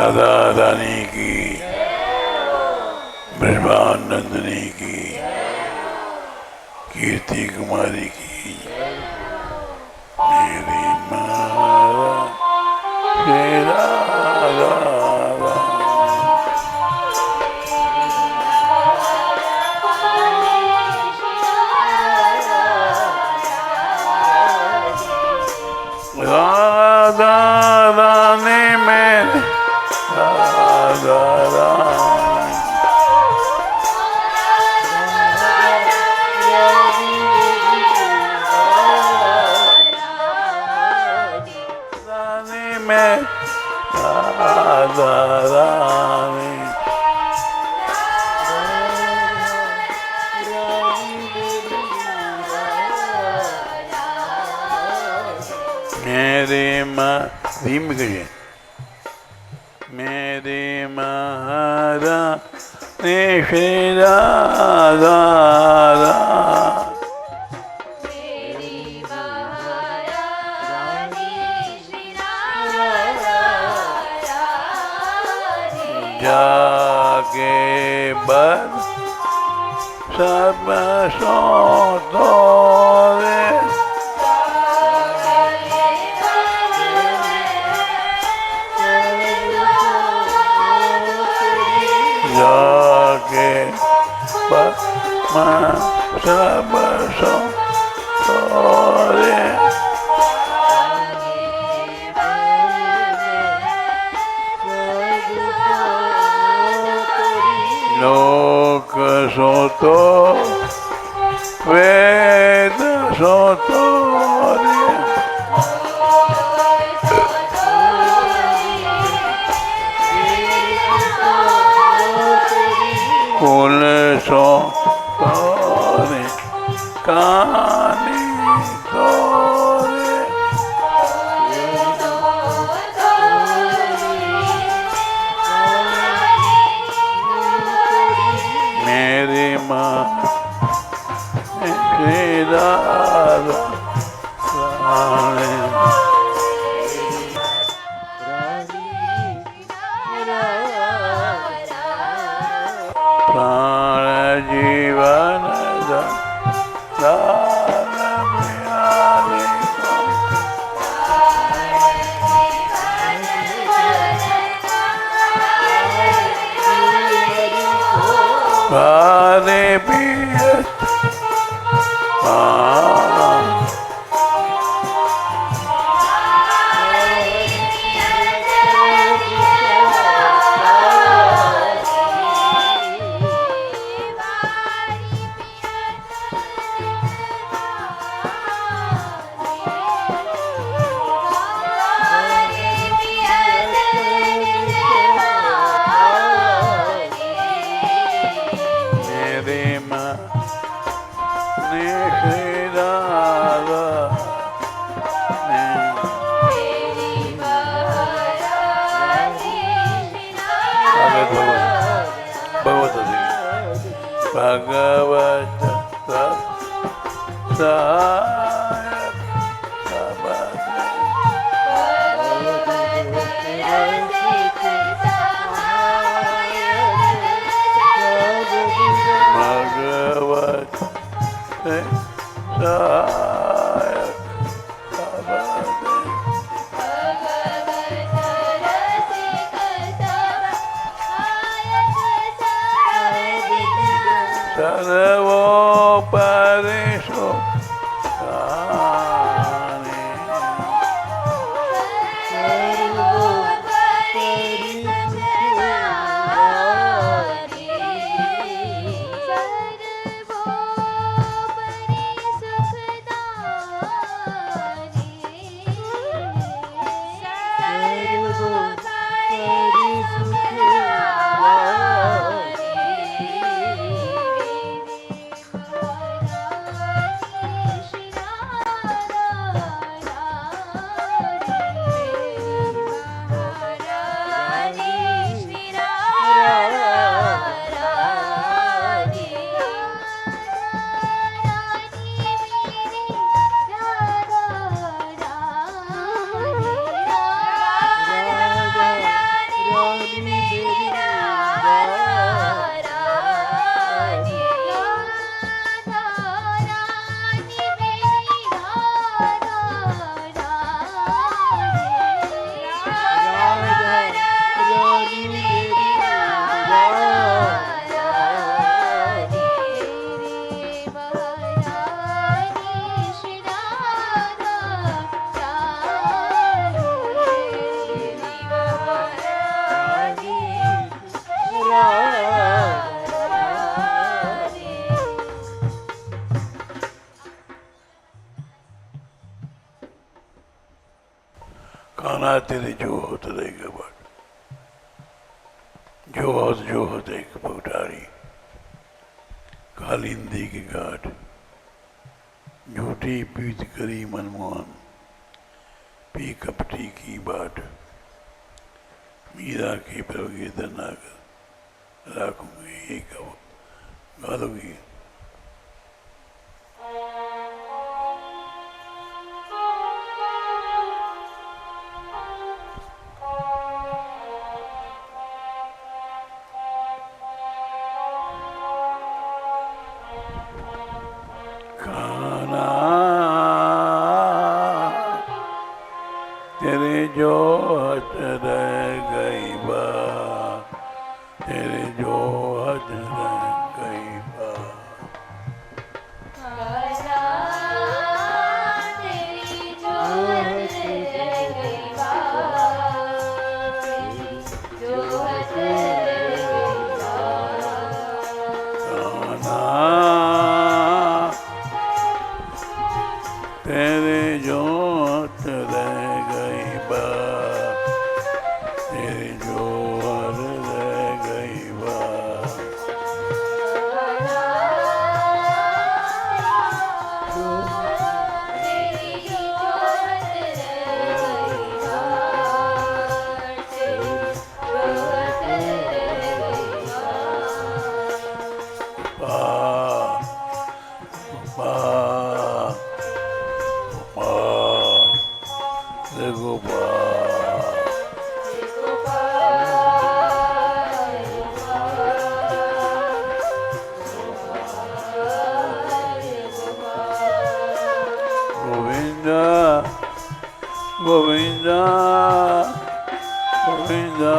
राधा रानी की, ब्रह्मानंदनी की, कीर्ति कुमारी की, मेरी मारा तेरा राधा रानी में राधा रानी में राधा रानी मेरी माँ धीम करिए मेरी महारा श्री राधा जाके बद सब सो तोरे जाके बद सब सो तोरे लोक सोतो वेद सोतो कुल सोतो कानी तोरे मेरी माँ श्री राधा रानी प्राण जीवन दान प्यारे पानी पिए भगवत सहायक भगवत सहायक सर्वोपरिषु काना तेरे जो होत रहेगा बाट, जो होत एक पगटारी, कालिंदी की घाट, झूठी पीत करी मनमोहन, पी कपटी की बाट, मीरा के प्रवेद नागर राखूंगी एक गालोगी। खाना तेरे जो हथ रह गई बा, तेरे जो हथ रह गई बा। खाना तेरी जो हथ रह गई बा, तेरी जो हथ रह गई बा। खाना तेरे जो हथ रह गई बा, तेरे जो हथ रह गई बा। तेरी जो हथ रह गई बा, तेरी जो हथ रह गई बा। पा पा देखो पा गोविंदा गोविंदा गोविंदा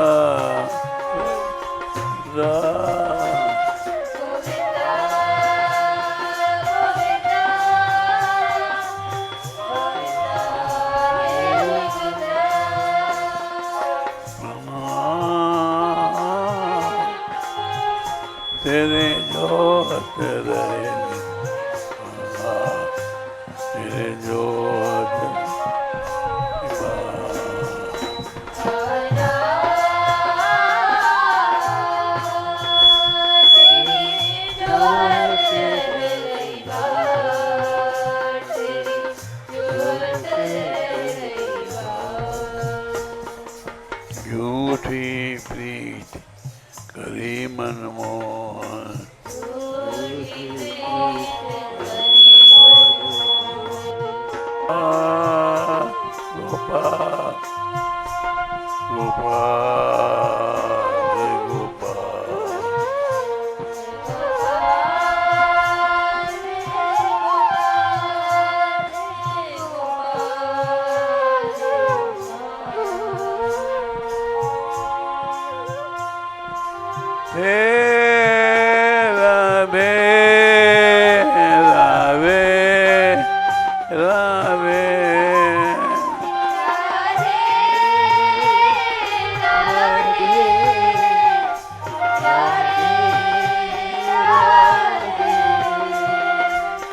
तेरे जो हथ रहेंगे, तेरे जो हथ झूठी प्रीत करी मनमोहन, गोपाल गोपाल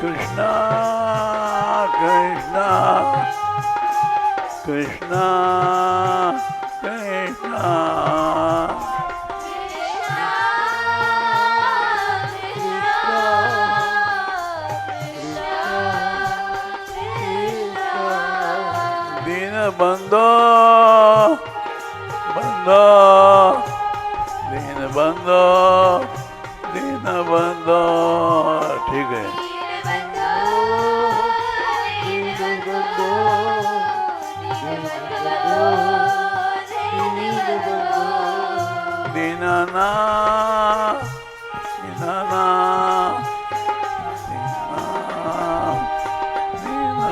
कृष्णा कृष्णा कृष्णा कृष्णा दीन बंदो बंदो दीन बंदो दीन बंदो। ठीक है। दीनाना दीनाना दीना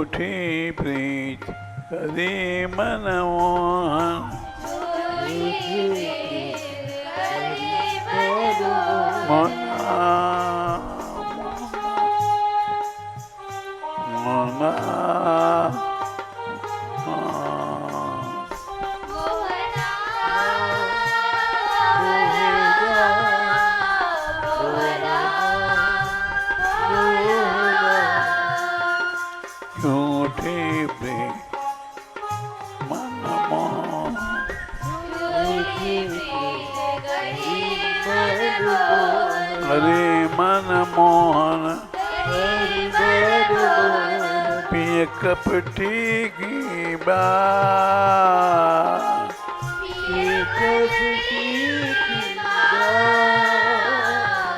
झूठी प्रीत करी मन मोहन मना मना झूठी प्रीत मन मोहन हरे मन मोहन पिय कपटी की बात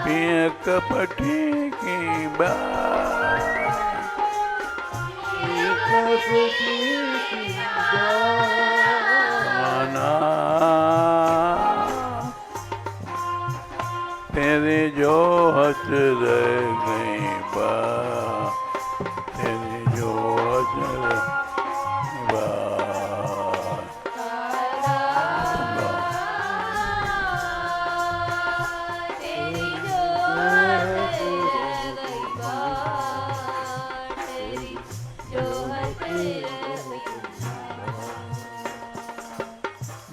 पिय कपटी की बात माना तेरे जो हथ रह गई बात तेरे जो हथ रह बात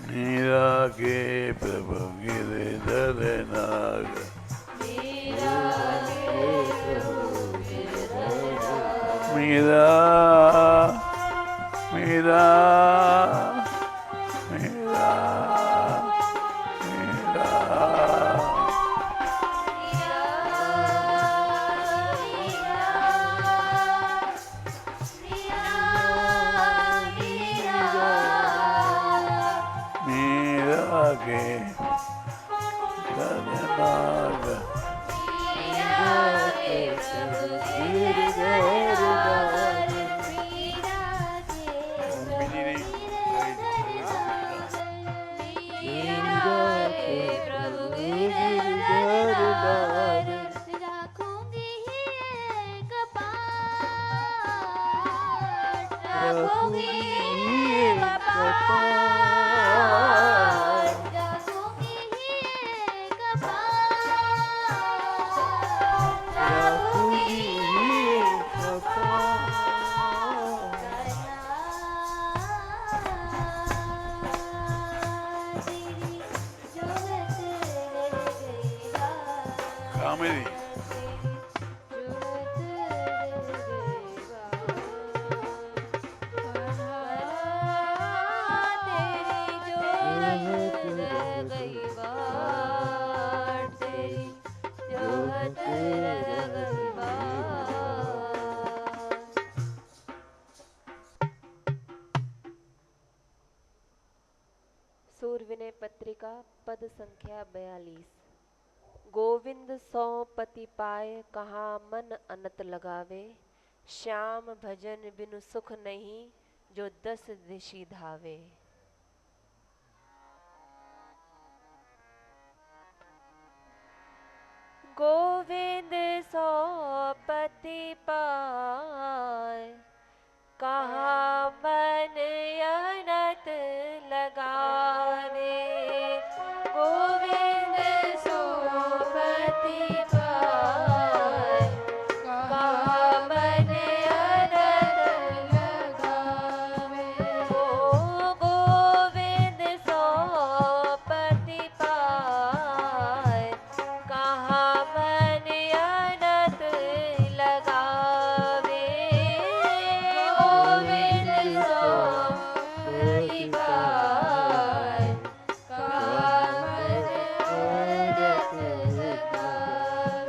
नीरा के प्रभु गिरधर नाग मीरा मीरा मीरा मीरा मीरा के नाग कामेरी सूरविनय पत्रिका पद संख्या 42। गोविंद सौ पति पाए कहाँ मन अनत लगावे, श्याम भजन बिनु सुख नहीं जो 10 दिशि धावे। गोविंद सौ पति पाए कहाँ मन अनत लगावे। गोविंद सौ पति पाए कहाँ मन अनत लगावे। गोविंद सौ पति पाए कहाँ मन अनत लगावे। गोविंद सौ पति पाए कहाँ मन अनत लगावे।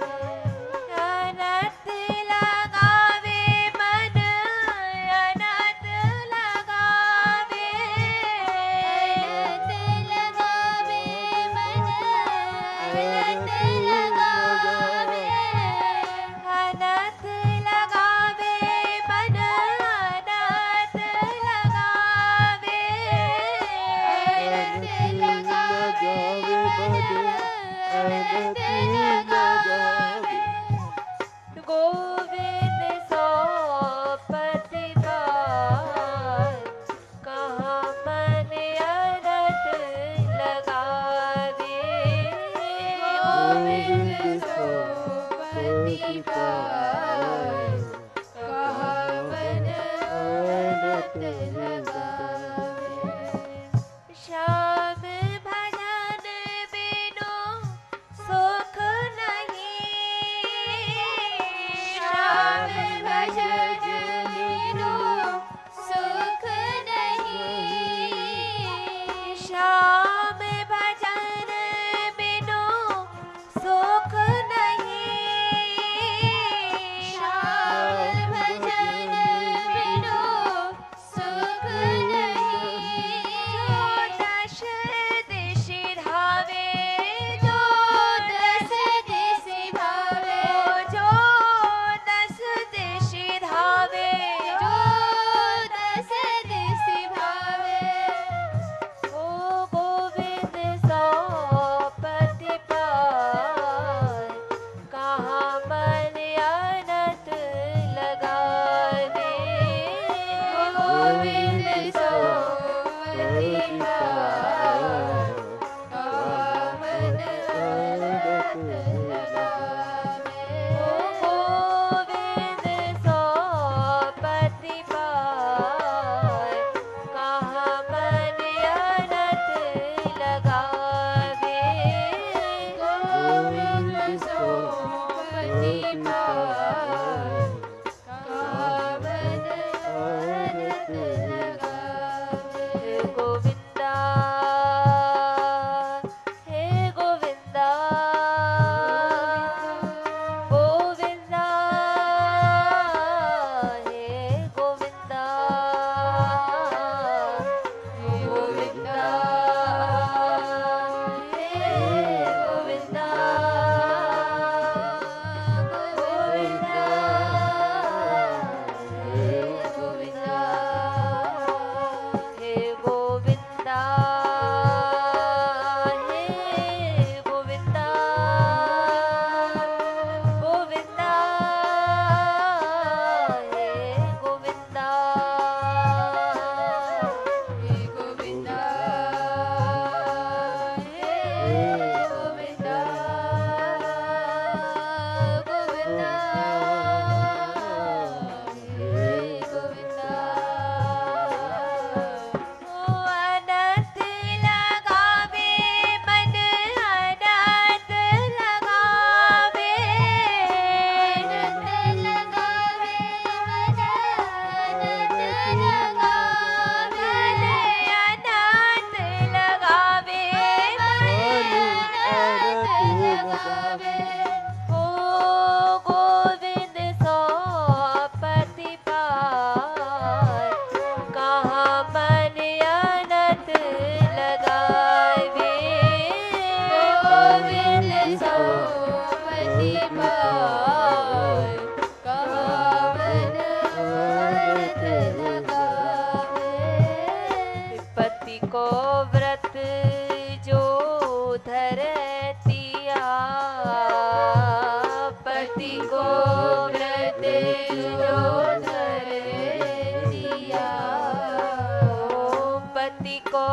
को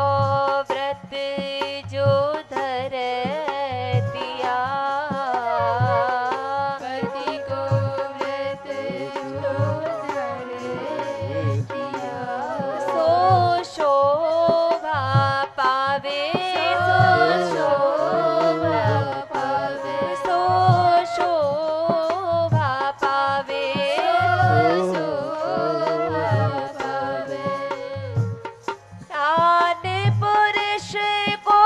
व्रत जो धर दिया, पति को व्रत जो धर दिया, सो शोभा पावे, सो शोभा पावे, सो शोभा पावे, सो शोभा पावे। आन पुरुष को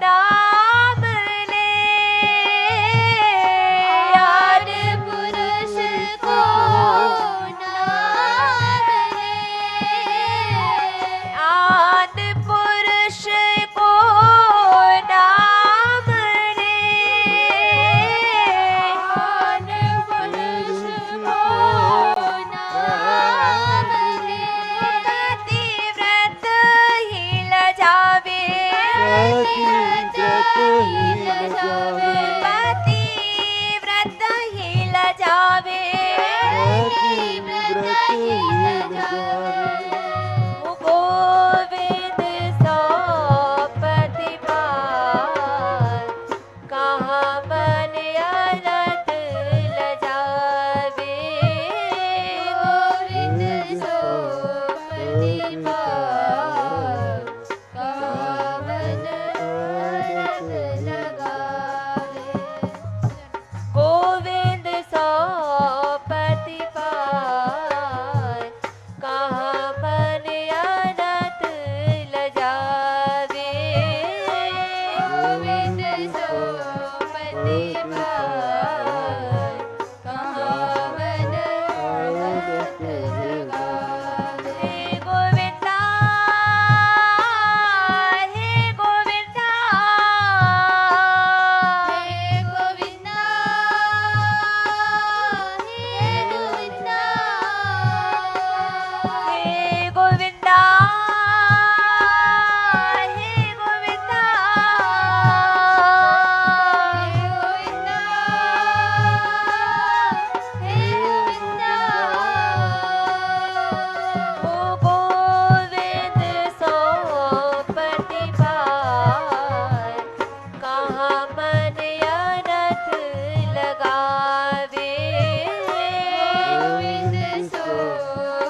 नाम ले, आन पुरुष को नाम ले, आन पुरुष को नाम ले, आन पुरुष को नाम ले, पतिव्रत ही लजावे, पतिव्रत ही लजावे, पतिव्रत ही लजावे, पतिव्रत ही लजावे। गोविंद सो प्रतिपाल, कहाँ मन अनंत लजावे, गोविंद सो प्रतिपाल, कावन अनंत लगावे। गोविंद सो प्रतिपाल, कहाँ मन अनंत लजावे, गोविंद सो प्रतिपाल, कावन अनंत लगावे। हे गोविंदा, हे गोविंदा, हे गोविंदा, हे गोविंदा, हे गोविंदा, हे गोविंदा, हे गोविंदा, ओ गोविंद सो प्रतिपाल, कहाँ मन अनंत लगावे, गोविंद सो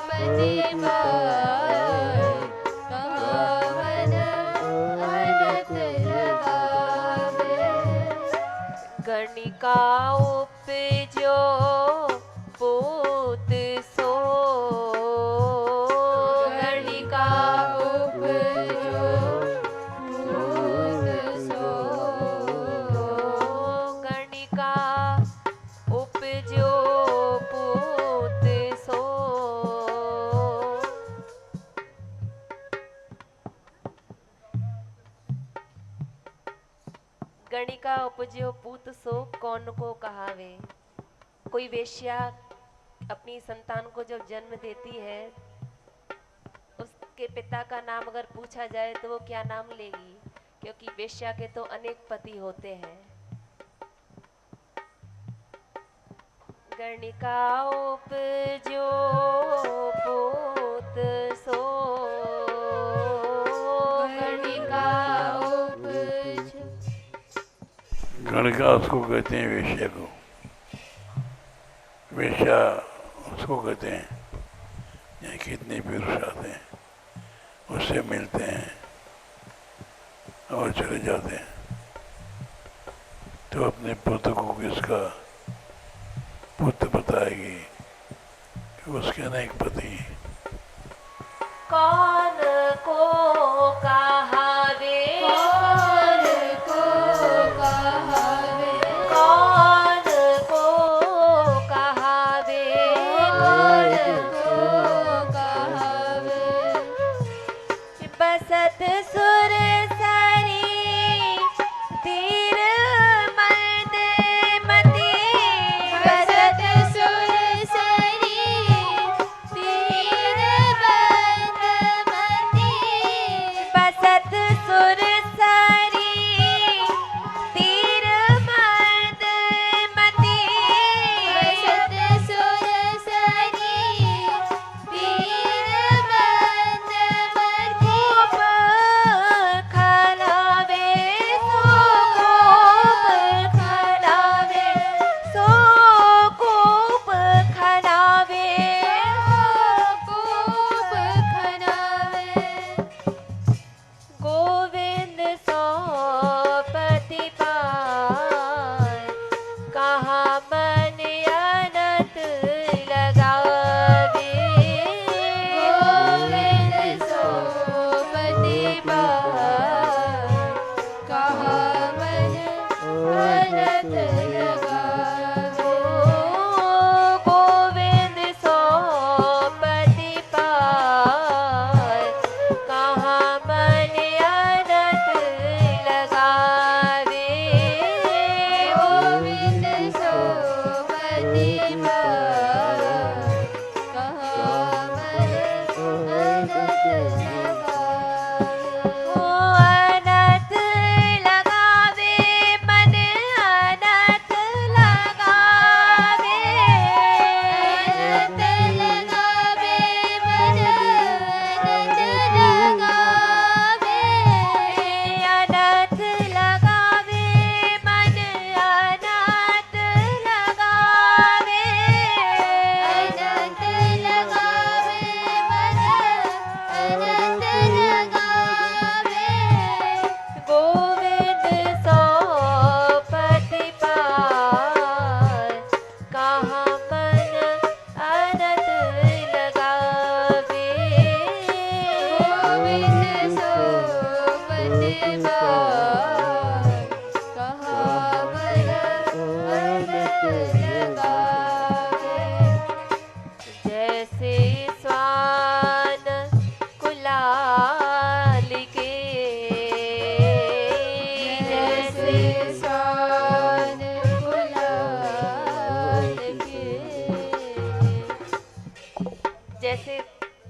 प्रतिपाल, कावन अनंत लगावे। गणिका उपजो पूत सो, गणिका उपजो पूत सो, गणिका उपजो पूत सो, गणिका उपजो पूत सो कौन को कहावे। कोई वेश्या अपनी संतान को जब जन्म देती है, उसके पिता का नाम अगर पूछा जाए तो वो क्या नाम लेगी, क्योंकि वेश्या के तो अनेक पति होते हैं। गणिका उपजो पूत सो, गणिका उपजो, गणिका उसको कहते हैं वेश्या को, वेश्या उसको कहते हैं यहाँ कितने पुरुष आते हैं, उससे मिलते हैं और चले जाते हैं, तो अपने पुत्र को किसका पुत्र बताएगी कि उसके अनेक पति हैं। कौन को कहावे, कौन को कहावे, कौन को कहावे, कौन को कहावे। बसत सुर सरी तीर मर्द मती, बसत सुर सरी तीर बंद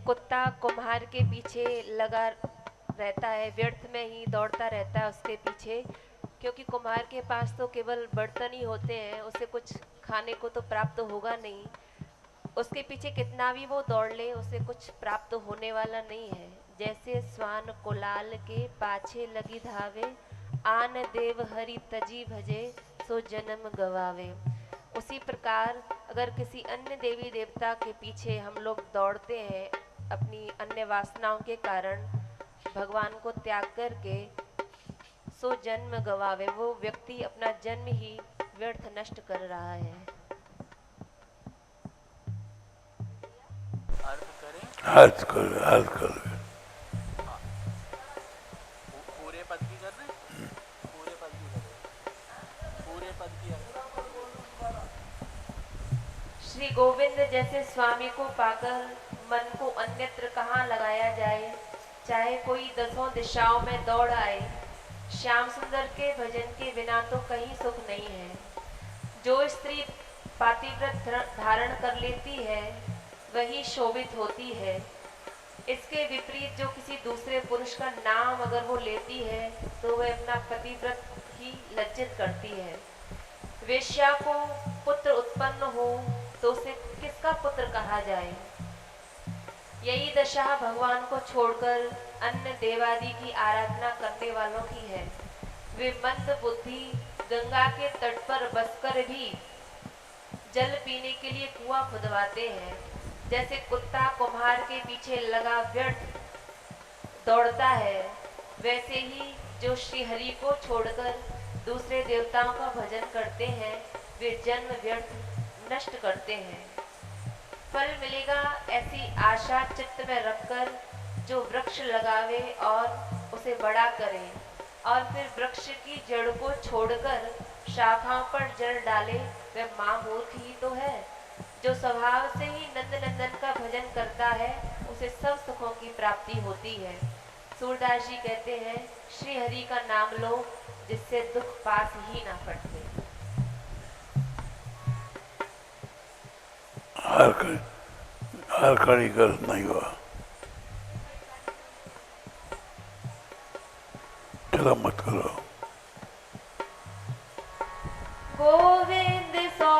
कुत्ता कुम्हार के पीछे लगा रहता है, व्यर्थ में ही दौड़ता रहता है उसके पीछे, क्योंकि कुम्हार के पास तो केवल बर्तन ही होते हैं, उसे कुछ खाने को तो प्राप्त होगा नहीं। उसके पीछे कितना भी वो दौड़ ले उसे कुछ प्राप्त होने वाला नहीं है। जैसे स्वान कुलाल के पाछे लगी धावे, आन देव हरि तजी भजे, सो जन्म गवावे। उसी प्रकार अगर किसी अन्य देवी देवता के पीछे हम लोग दौड़ते हैं अपनी अन्य वासनाओं के कारण, भगवान को त्याग करके, सो जन्म गवावे, वो व्यक्ति अपना जन्म ही व्यर्थ नष्ट कर रहा है। अर्थ करें। अर्थ कर पूरे पद की कर रहे हैं? पूरे पद की कर रहे हैं। पूरे पद की अर्थ। श्री गोविंद जैसे स्वामी को पाकर मन को अन्यत्र कहाँ लगाया जाए, चाहे कोई दसों दिशाओं में दौड़ आए, श्याम सुंदर के भजन के बिना तो कहीं सुख नहीं है। जो स्त्री पातिव्रत धारण कर लेती है वही शोभित होती है। इसके विपरीत जो किसी दूसरे पुरुष का नाम अगर वो लेती है तो वह अपना पतिव्रत ही लज्जित करती है। वेश्या को पुत्र उत्पन्न हो तो उसे किसका पुत्र कहा जाए। यही दशा भगवान को छोड़कर अन्य देवादि की आराधना करने वालों की है। वे मंद बुद्धि गंगा के तट पर बसकर भी जल पीने के लिए कुआं खुदवाते हैं। जैसे कुत्ता कुम्हार के पीछे लगा व्यर्थ दौड़ता है, वैसे ही जो श्री हरि को छोड़कर दूसरे देवताओं का भजन करते हैं वे जन्म व्यर्थ नष्ट करते हैं। फल मिलेगा ऐसी आशा चित्त में रखकर जो वृक्ष लगावे और उसे बड़ा करे, और फिर वृक्ष की जड़ को छोड़कर शाखाओं पर जल डाले, वह महामूर्ख ही तो है। जो स्वभाव से ही नंद नंदन का भजन करता है उसे सब सुखों की प्राप्ति होती है। सूरदास जी कहते हैं, श्री हरि का नाम लो जिससे दुख पास ही ना पड़ते। हर खड़ी कर नहीं हुआ, चलो मत करो। गोविंद सो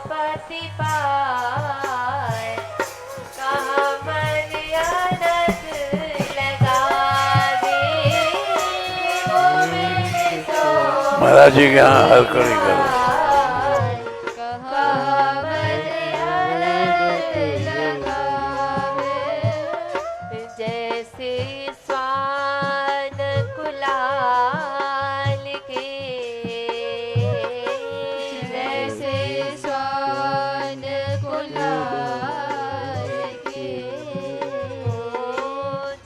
पति पाए, कहाँ मन अनथ लगावे। गोविंद सो महाराज जी के यहाँ हर खड़ी करो। कहाँ मन अनथ लगावे। जैसे स्वान कुलाल के, जैसे स्वान कुलाल के,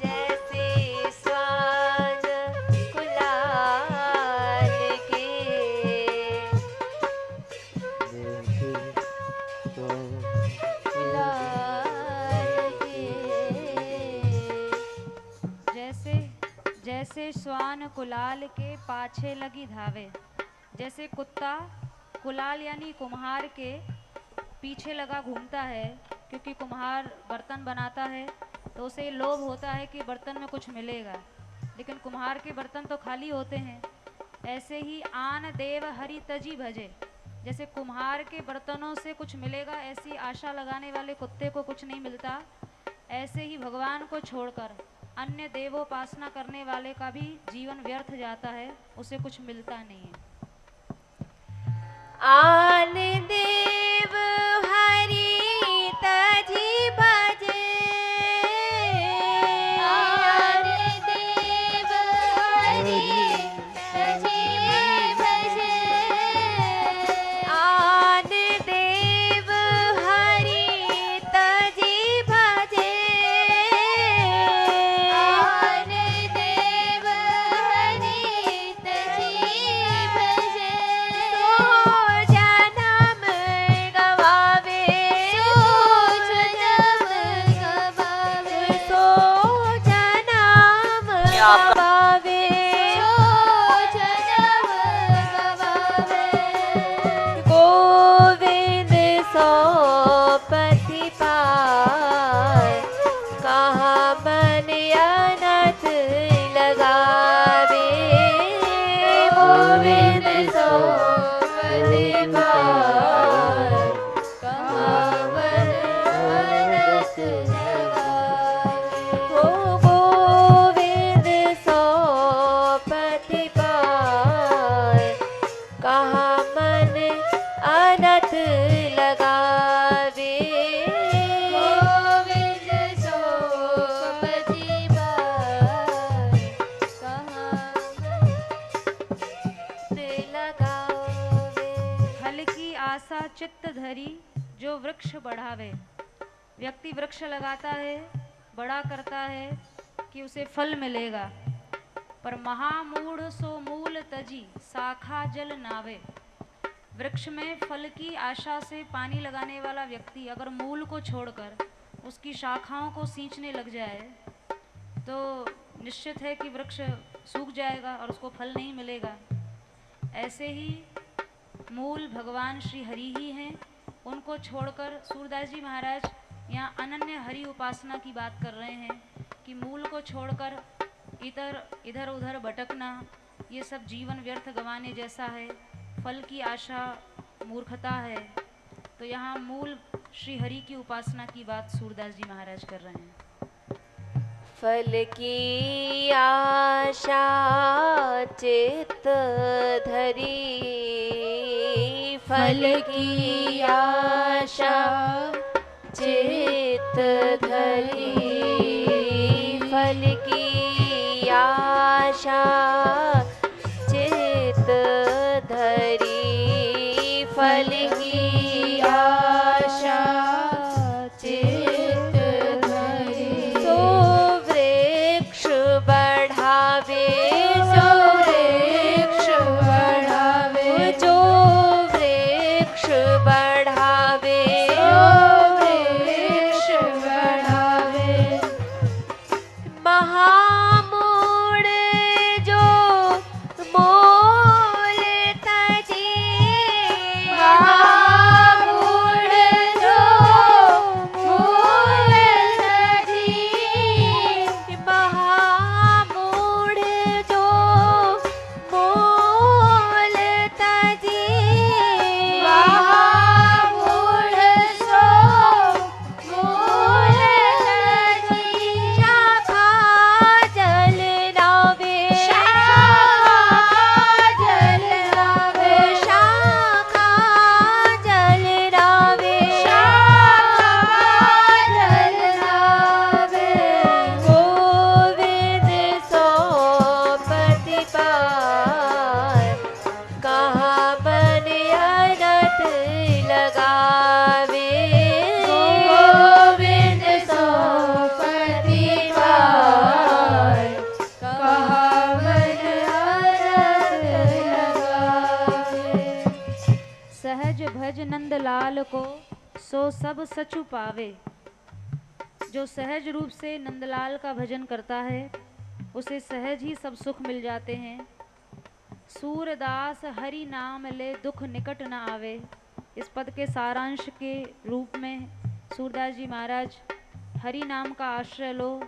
जैसे स्वान कुलाल के, जैसे जैसे श्वान कुलाल के पाछे लगी धावे। जैसे कुत्ता कुलाल यानी कुम्हार के पीछे लगा घूमता है, क्योंकि कुम्हार बर्तन बनाता है तो उसे लोभ होता है कि बर्तन में कुछ मिलेगा, लेकिन कुम्हार के बर्तन तो खाली होते हैं। ऐसे ही आन देव हरि तजी भजे, जैसे कुम्हार के बर्तनों से कुछ मिलेगा ऐसी आशा लगाने वाले कुत्ते को कुछ नहीं मिलता, ऐसे ही भगवान को छोड़कर अन्य देवोपासना करने वाले का भी जीवन व्यर्थ जाता है, उसे कुछ मिलता नहीं है। आन देव हरि तजी भजे, आन देव हरि तजी भजे, आन देव हरि तजी भजे, आन देव हरि तजी भजे। सो जन्म गवावे, सो जन्म गवावे, सो जन्म गवावे। सो जन्म गवावे। गोविंद सो पति पाए, पति पाए कहाँ लगावे। फल की आशा चित्त धरी जो वृक्ष बढ़ावे। व्यक्ति वृक्ष लगाता है, बड़ा करता है कि उसे फल मिलेगा, पर महामूढ़ सो मूल तजी शाखा जल नावे। वृक्ष में फल की आशा से पानी लगाने वाला व्यक्ति अगर मूल को छोड़कर उसकी शाखाओं को सींचने लग जाए तो निश्चित है कि वृक्ष सूख जाएगा और उसको फल नहीं मिलेगा। ऐसे ही मूल भगवान श्री हरि ही हैं। उनको छोड़कर सूरदास जी महाराज यहाँ अनन्य हरि उपासना की बात कर रहे हैं कि मूल को छोड़कर इधर उधर भटकना ये सब जीवन व्यर्थ गंवाने जैसा है, फल की आशा मूर्खता है। तो यहाँ मूल श्री हरि की उपासना की बात सूरदास जी महाराज कर रहे हैं। फल की आशा चित्त धरी, फल की आशा चित्त धरी, फल की आशा चित्त धरी, फल की आशा चित्त धरी। सो वृक्ष बढ़ावे, सो वृक्ष बढ़ावे, जो वृक्ष बढ़ावे, वृक्ष बढ़ावे। महामूढ़ जो मोल तजी, महामूढ़ जो मोल तजी, महामूढ़ जो मोल तजी, महामूढ़ सो मोल तजी। शाखा जल नावे, शाखा जल नावे, शाखा जल नावे, शाखा जल नावे। गोविंद सो पति पाए कहाँ बन अनथ लगावे। गोविंद सो पति पाए कहाँ बन अनथ लगावे। सहज भज नंदलाल को सो सब सचु पावे। जो सहज रूप से नंदलाल का भजन करता है उसे सहज ही सब सुख मिल जाते हैं। सूरदास हरि नाम ले दुख निकट न आवे। इस पद के सारांश के रूप में सूरदास जी महाराज हरि नाम का आश्रय लो,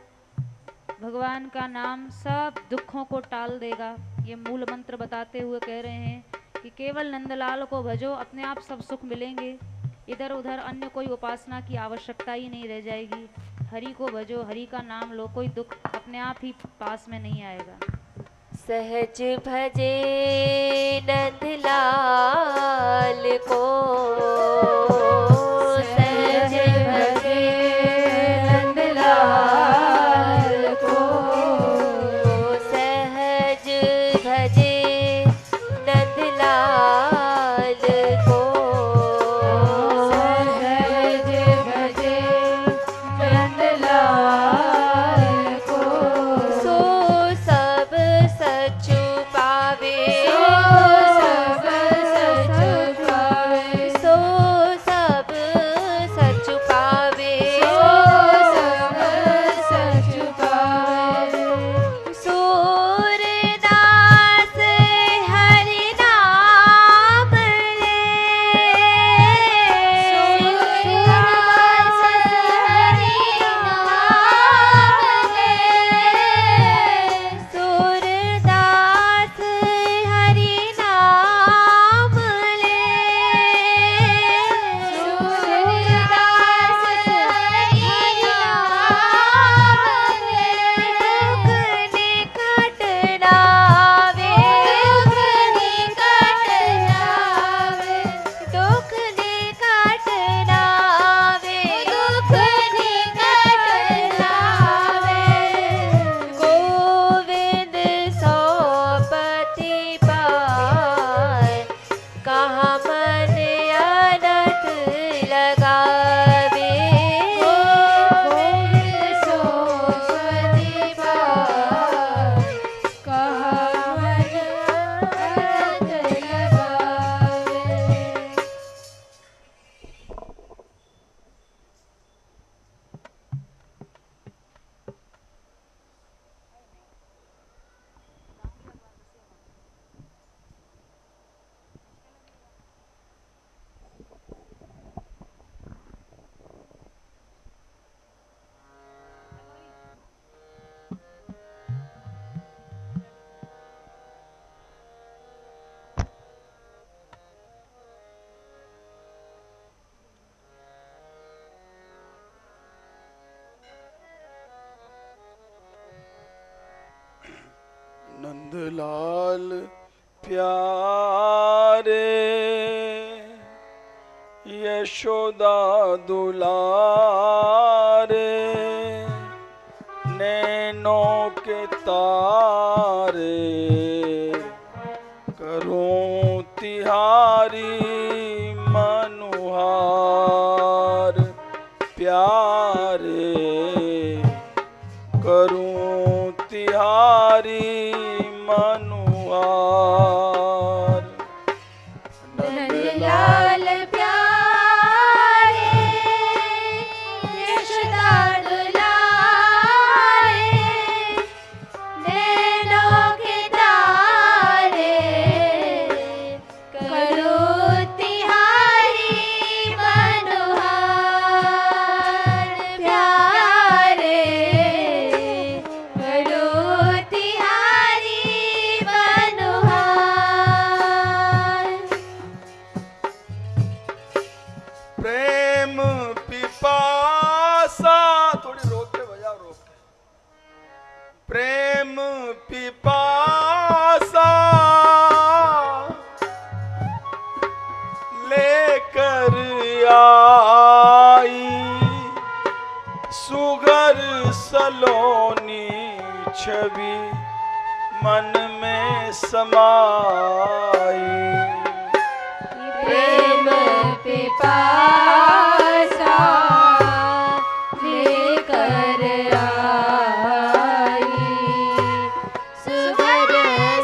भगवान का नाम सब दुखों को टाल देगा, ये मूल मंत्र बताते हुए कह रहे हैं कि केवल नंदलाल को भजो, अपने आप सब सुख मिलेंगे। इधर उधर अन्य कोई उपासना की आवश्यकता ही नहीं रह जाएगी। हरि को भजो, हरि का नाम लो, कोई दुख अपने आप ही पास में नहीं आएगा। सहज भजे नंदलाल को, सहज भजे नंदलाल को, सहज भजे नंदलाल को, सहज भजे नंदलाल को। सो सब सचु पावे, सो सब सचु पावे, सो सब नंदलाल प्यारे यशोदा दुलारे नैनों के तारे करूं तिहारी मनुहार प्यारे करूं तिहारी मनुहार नंदलाल प्यारे यशोदा दुलारे नैनों के तारे करूं तिहारी मनोहार प्यारे करूं तिहारी मनोहार प्रेम पिपासा थोड़ी रोक के बजाओ रोक के प्रेम पिपासा लेकर आई सुगर सलोनी छवि मन में समाई प्रेम पिपासा लेकर आई सुगर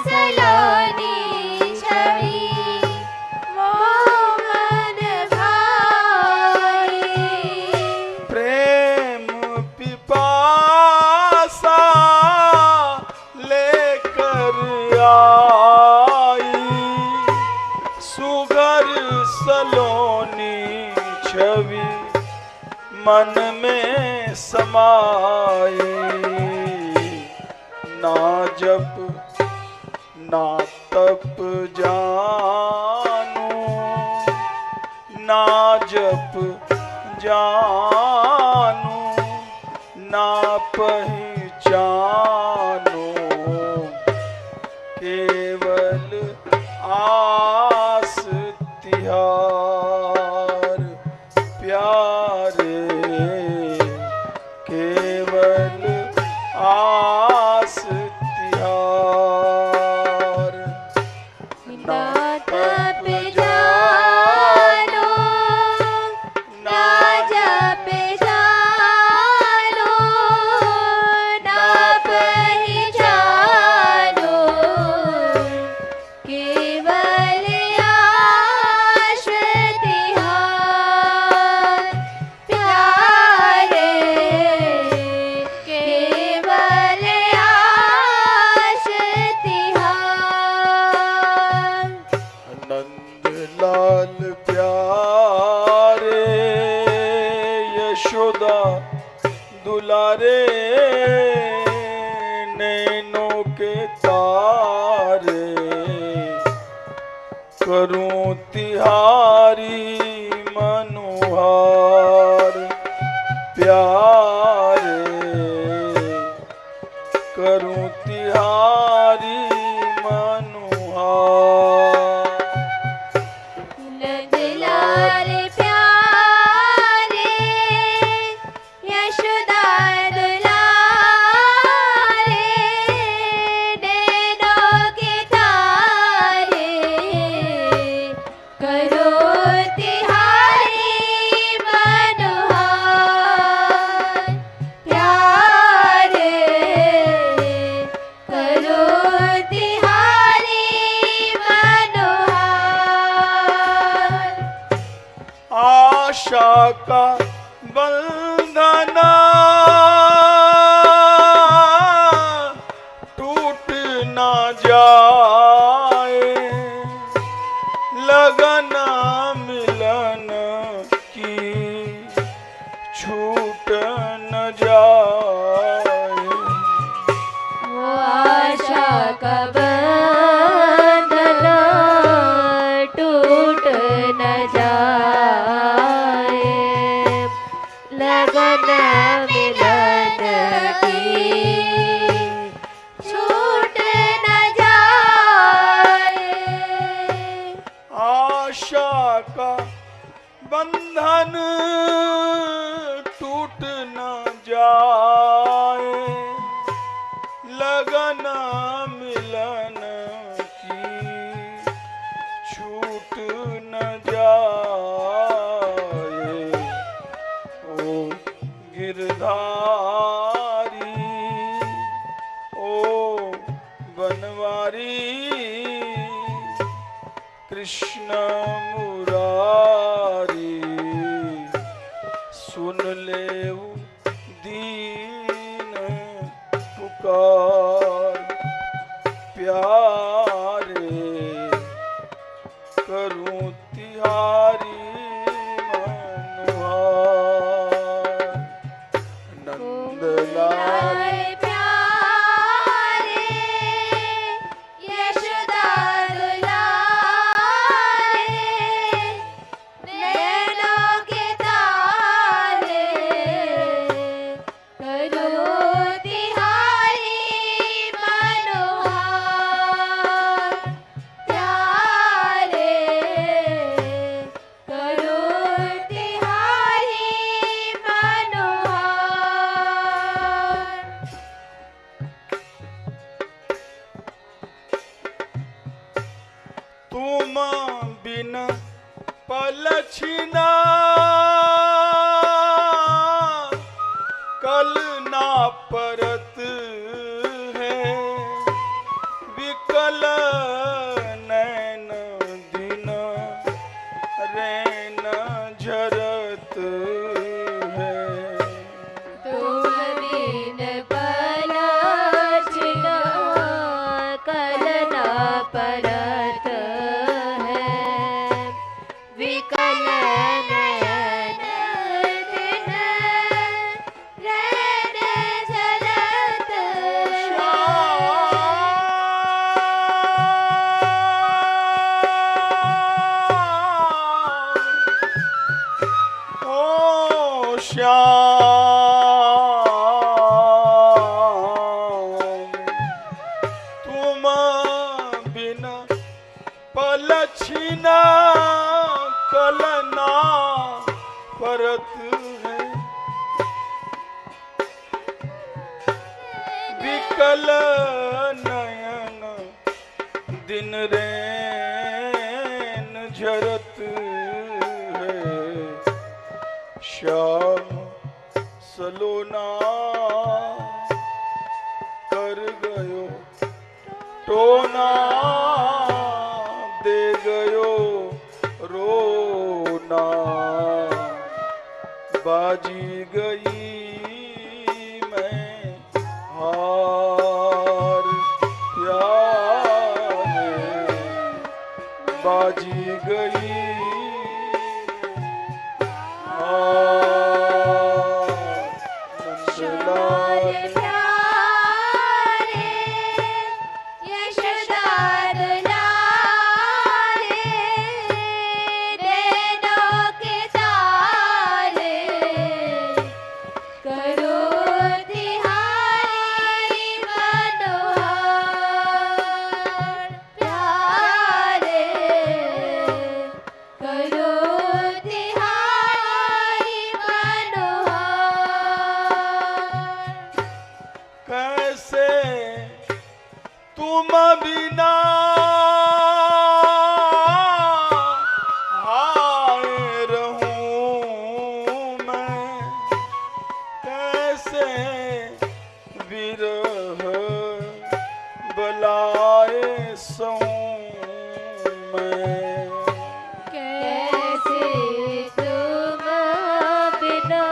सलोनी छवि मोहन भाई प्रेम पिपासा लेकर आई सुगर सलोनी छवि मन में समाई ना जप ना तप जानू ना जप जानू ना पहचानो केवल आस तिहार प्यारे केवल आस तिहार ना तप जानो ना जप जानो ना पहचानो केवल आश तिहार प्यारे केवल आश तिहार नंदलाल प्यारे यशोदा दुलारे नैनों के तारे करूं तिहारी मनोहार प्यारे करूं तिहारी मनोहार नंदलाल प्यारे यशोदा दुलारे नैनों के तारे करो तिहारी मनोहार प्यारे करो तिहारी मनोहार आशा का बंधना टूट ना जाए लगन मिलन की छूट न जाए वो आशा का बंधन टूट न जाए कृष्ण मुरारी सुन ले दीन पुकार प्यारे करूं तिहारी मनोहार नंदलाल प्यारे यशोदा दुलारे नैनों के तारे करूं तिहारी मनोहार प्यारे करूं तिहारी मनोहार। तुम बिन पलछिना कल ना परत है विकल नैन दिन रैन झरत है तुम बिन पलछिना कल ना परत है विकल नयन दिन रैन झरत ओ श्याम तुम बिन पलछिना कलना परत है विकल नयन दिन रैन झरत है श्याम सलोना कर गयो टोना दे गयो रोना बाजी गई मैं हार प्यारे बाजी गई नंदलाल प्यारे यशोदा दुलारे नैनों के तारे करूं तिहारी मनोहार प्यारे करूं तिहारी मनोहार। कैसे तुम बिना हाय रहूं मैं कैसे विरह बलाए सहूं मैं कैसे तुम बिना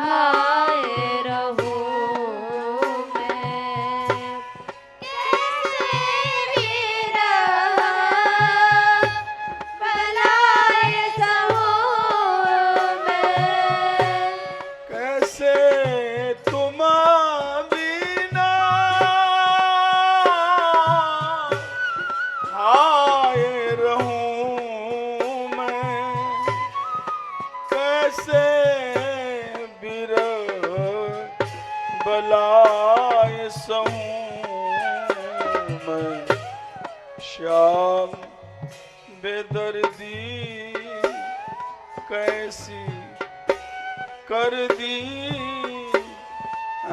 हाय रहूं मैं कैसे विरह बलाए सहूं मैं कैसे तुम बिना हाय रहूं मैं कैसे बिरह बलाए सहूं मैं श्याम बेदर्दी कैसी कर दी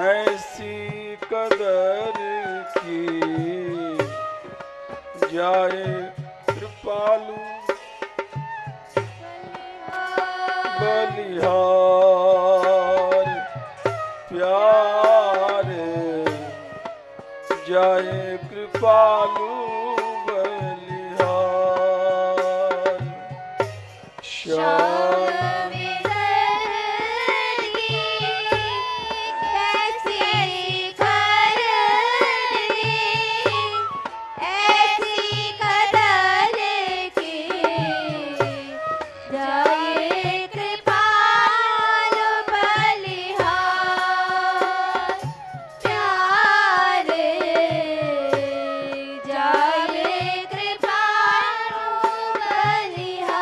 ऐसी कदर की जाए कृपालु बलिहार प्यारे जाए कृपालु बलिहार श्याम विरह की कैसी खरनी ऐसी कदर की जाए कृपालु बलिहार प्यारे जाए कृपालु बलिहार।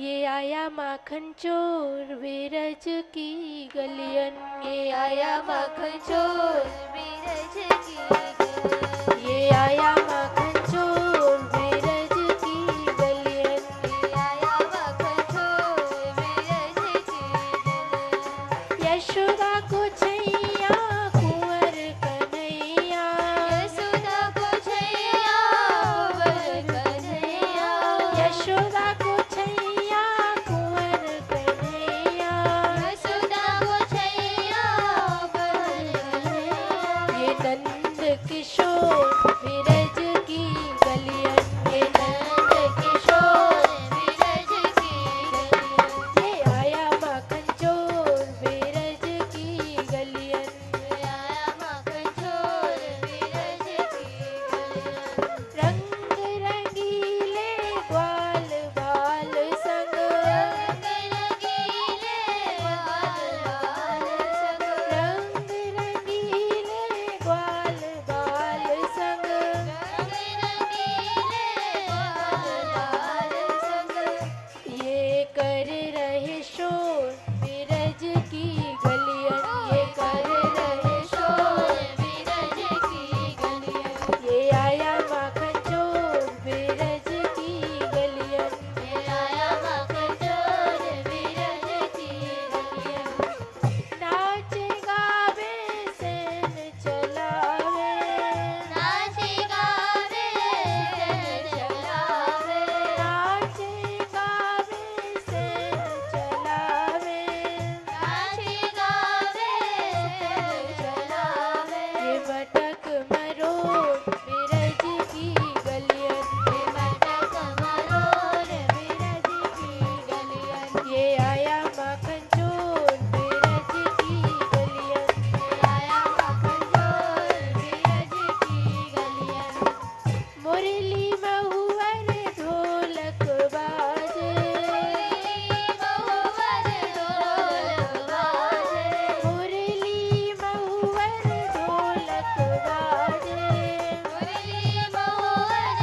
ये आया माखन चोर विरज की गलियन ये आया माखन चोर विरज की गलियन ये आया माखन चोर विरज की गलियन ये आया माखन चोर विरज की गलियन यशोदा को छैया कुंवर कन्हैया यशोदा को छैया कुंवर कन्हैया यशोदा को छैया कुंवर कन्हैया यशोदा को छैया कुंवर कन्हैया ये नंद किशोर विरज की गलियन ये नंद किशोर विरज की गलियन ये आया माखन चोर विरज की गलियन ये आया माखन चोर विरज की गलियन रंग रंगीले ग्वाल बाल संग रंग रंगीले ग्वाल बाल संग रंग रंगीले ग्वाल बाल संग रंग रंगीले ग्वाल बाल संग ये कर रहे शोर विरज की गलियन ये कर रहे शोर विरज की गलियन ये आया माखन चोर विरज की गलियन ये आया माखन चोर विरज की गलियन नाचे गावे सेन चलावे नाचे गावे सेन चलावे नाचे गावे सेन चलावे नाचे गावे सेन चलावे ये भटक मरोड़ विरज की गलियन ये भटक मरोड़ विरज की गलियन ये आया माखन चोर विरज की गलियन ये आया माखन चोर विरज की गलियन मुरली महुवर ढोलक बाजे महुवर ढोलक बाजे मुरली महुवर ढोलक बाजे मुरली महुवर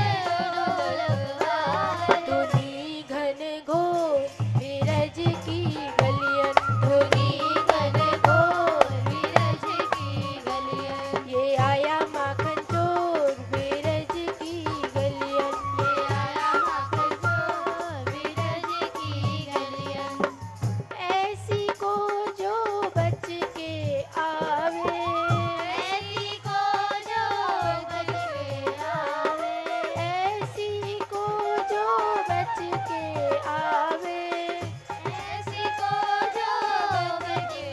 ढोलक बाजे धुनी घन घोर विरज की गलियन धुनी घन घोर विरज की गलियन ये आया माखन चोर विरज की गलियन ये आया माखन चोर विरज की गलियन ऐसी को जो बच के आवे ऐसी को जो बच के आवे ऐसी को जो बच के आवे ऐसी को जो बच के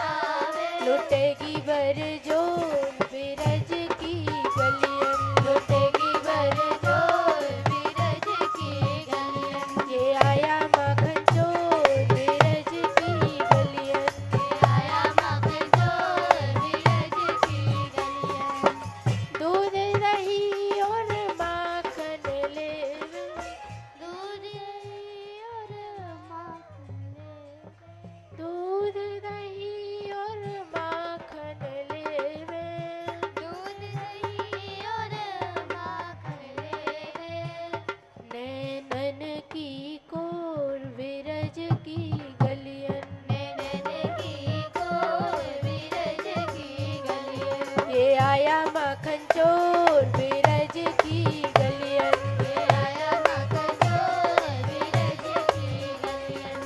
आवे लुटेगी बर जोर विरज की गलियन लुटेगी बर जोर विरज की गलियन ये आया माखन चोर विरज की माखन चोर बिरज की गलियन में आया माखन चोर बिरज की गलियन।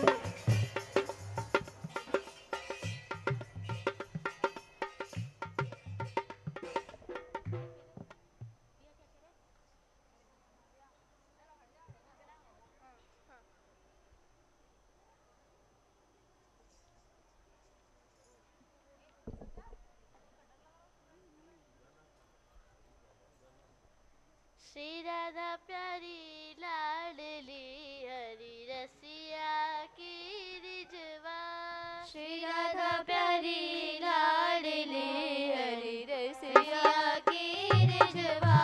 श्री राधा प्यारी लाडली हरि रसिया की रिझवा। श्री राधा प्यारी लाडली हरि रसिया की रिझवा।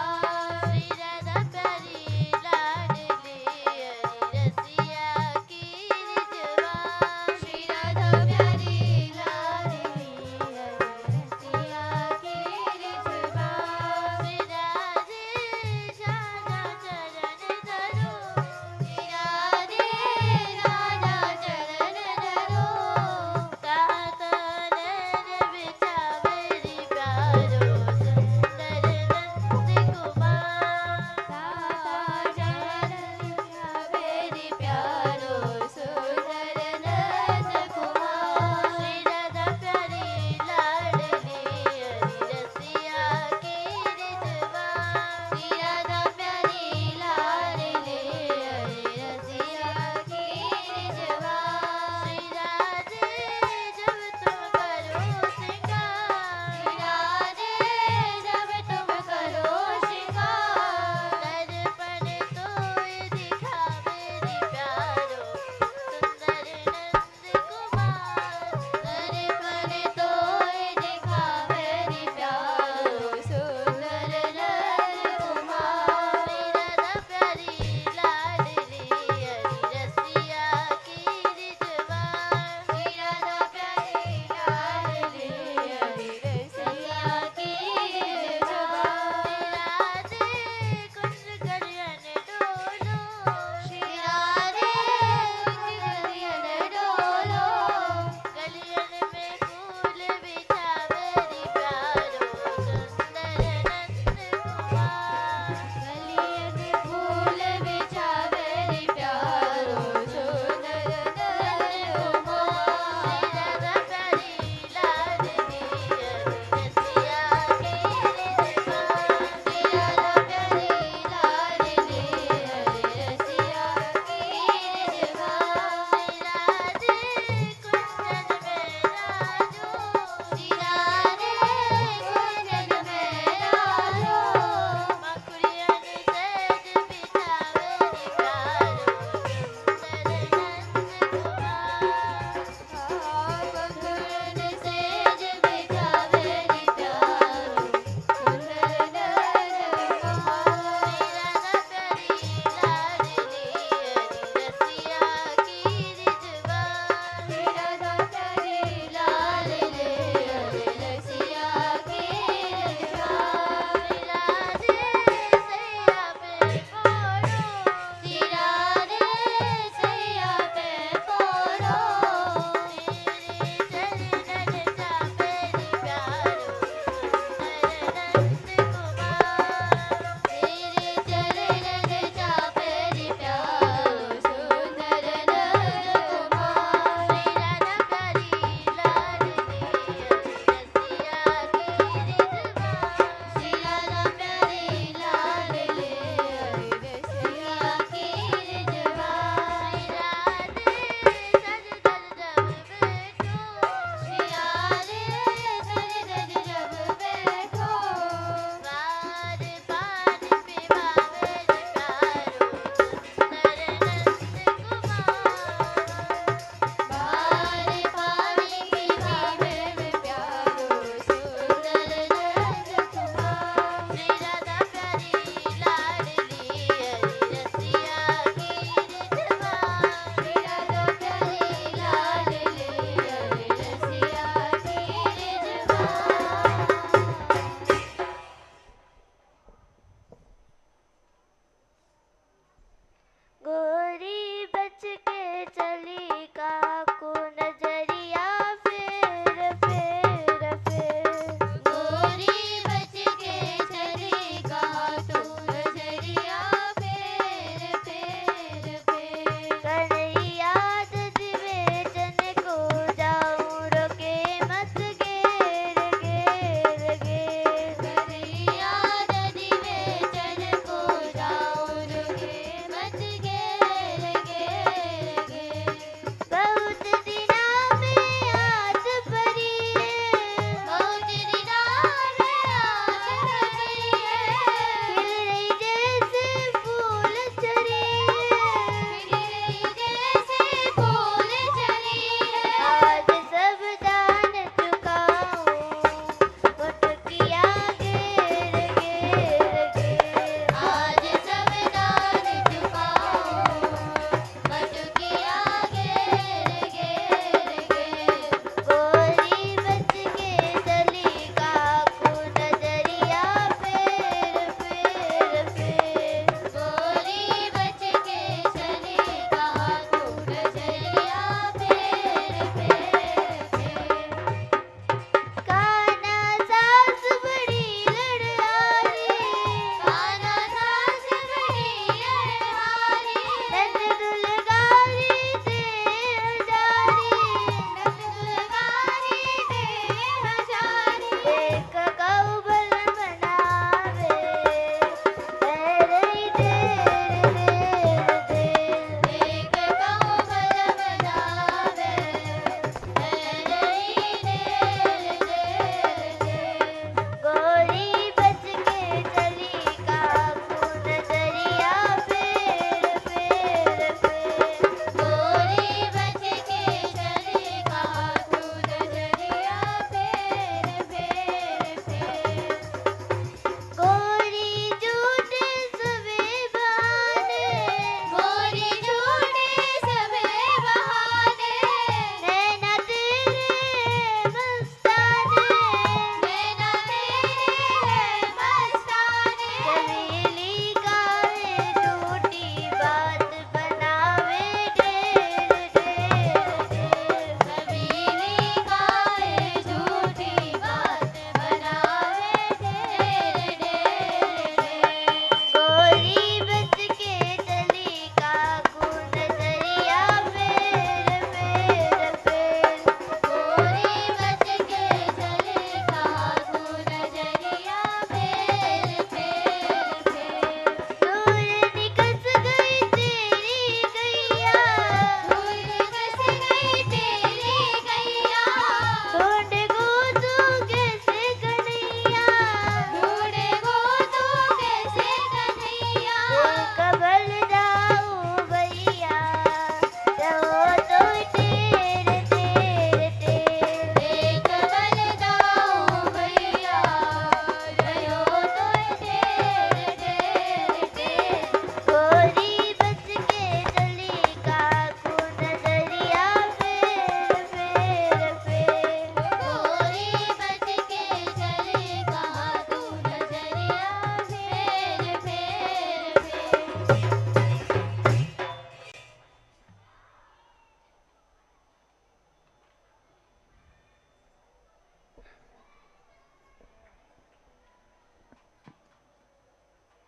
श्री राधा प्यारी लाडली हरि रसिया की रिझवा। श्री राधा प्यारी लाडली हरि रसिया की रिझवा। श्री राधे श्याम चरण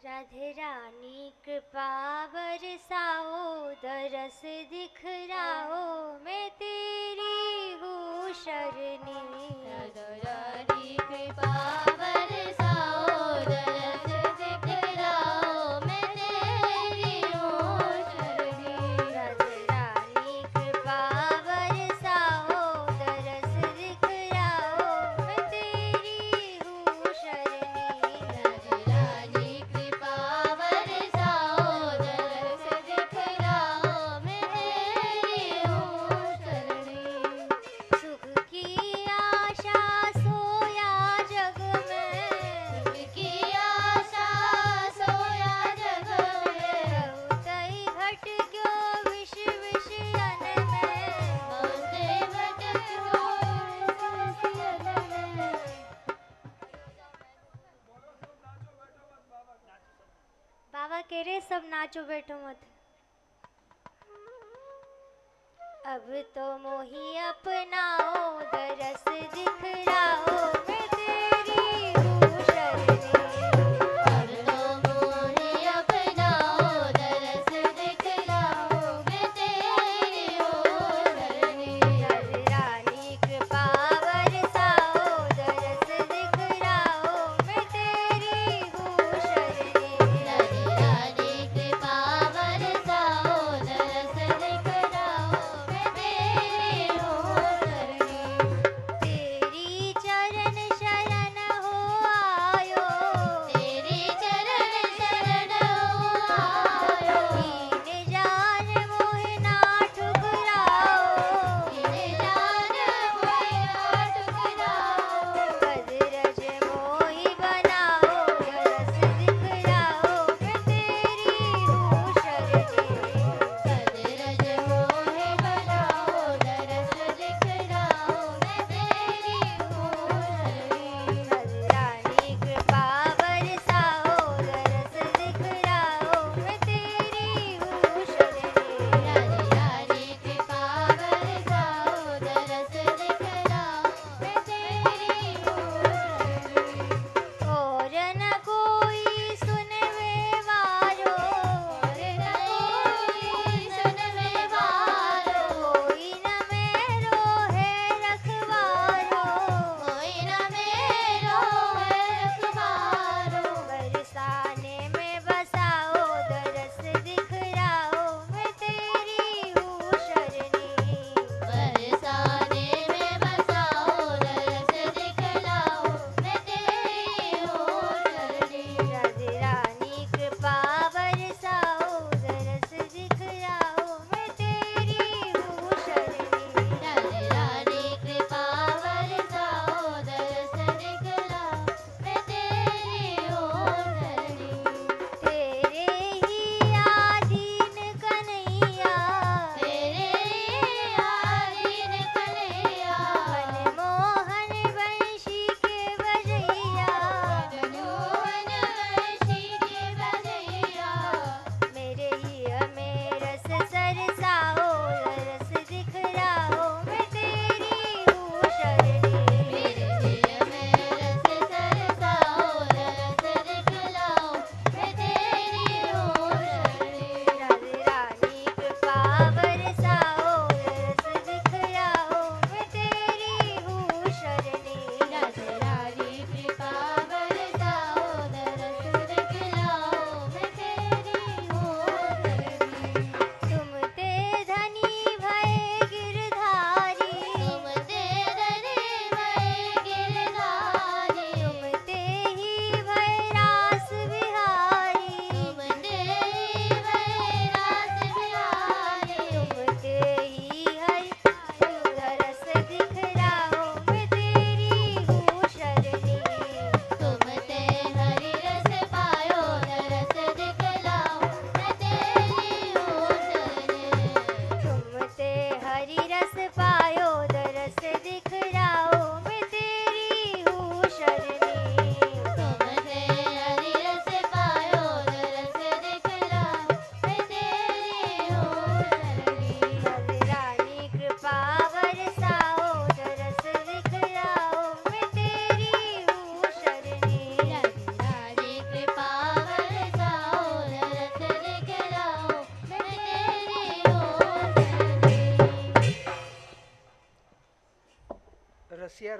राधे रानी कृपा बरसाओ, दरस दिखलाओ, मैं तेरी हूँ शरणी। राधे रानी कृपा बरसाओ, दरस दिखलाओ, मैं तेरी हूँ शरणी। राधे रानी कृपा बरसाओ, दरस दिखलाओ, मैं तेरी हूँ शरणी। राधे रानी कृपा बरसाओ, दरस दिखलाओ, मैं तेरी हूँ शरणी। सुख की आशा सोया जग में, सुख की आशा सोया जग में, बहुतई भटक्यो विष विष अन में, बहुतई भटक्यो विष विष अन में। बाबा कह रहे सब नाचो बैठो मत। अब तो मोही अपनाओ, दरस दिखलाओ, मैं तेरी हूँ शरणी। अब तो मोही अपनाओ, दरस दिखलाओ, मैं तेरी हूँ शरणी। राधे रानी कृपा बरसाओ, दरस दिखलाओ, मैं तेरी हूँ शरणी। राधे रानी कृपा बरसाओ, दरस दिखलाओ, मैं तेरी हूँ शरणी। तेरी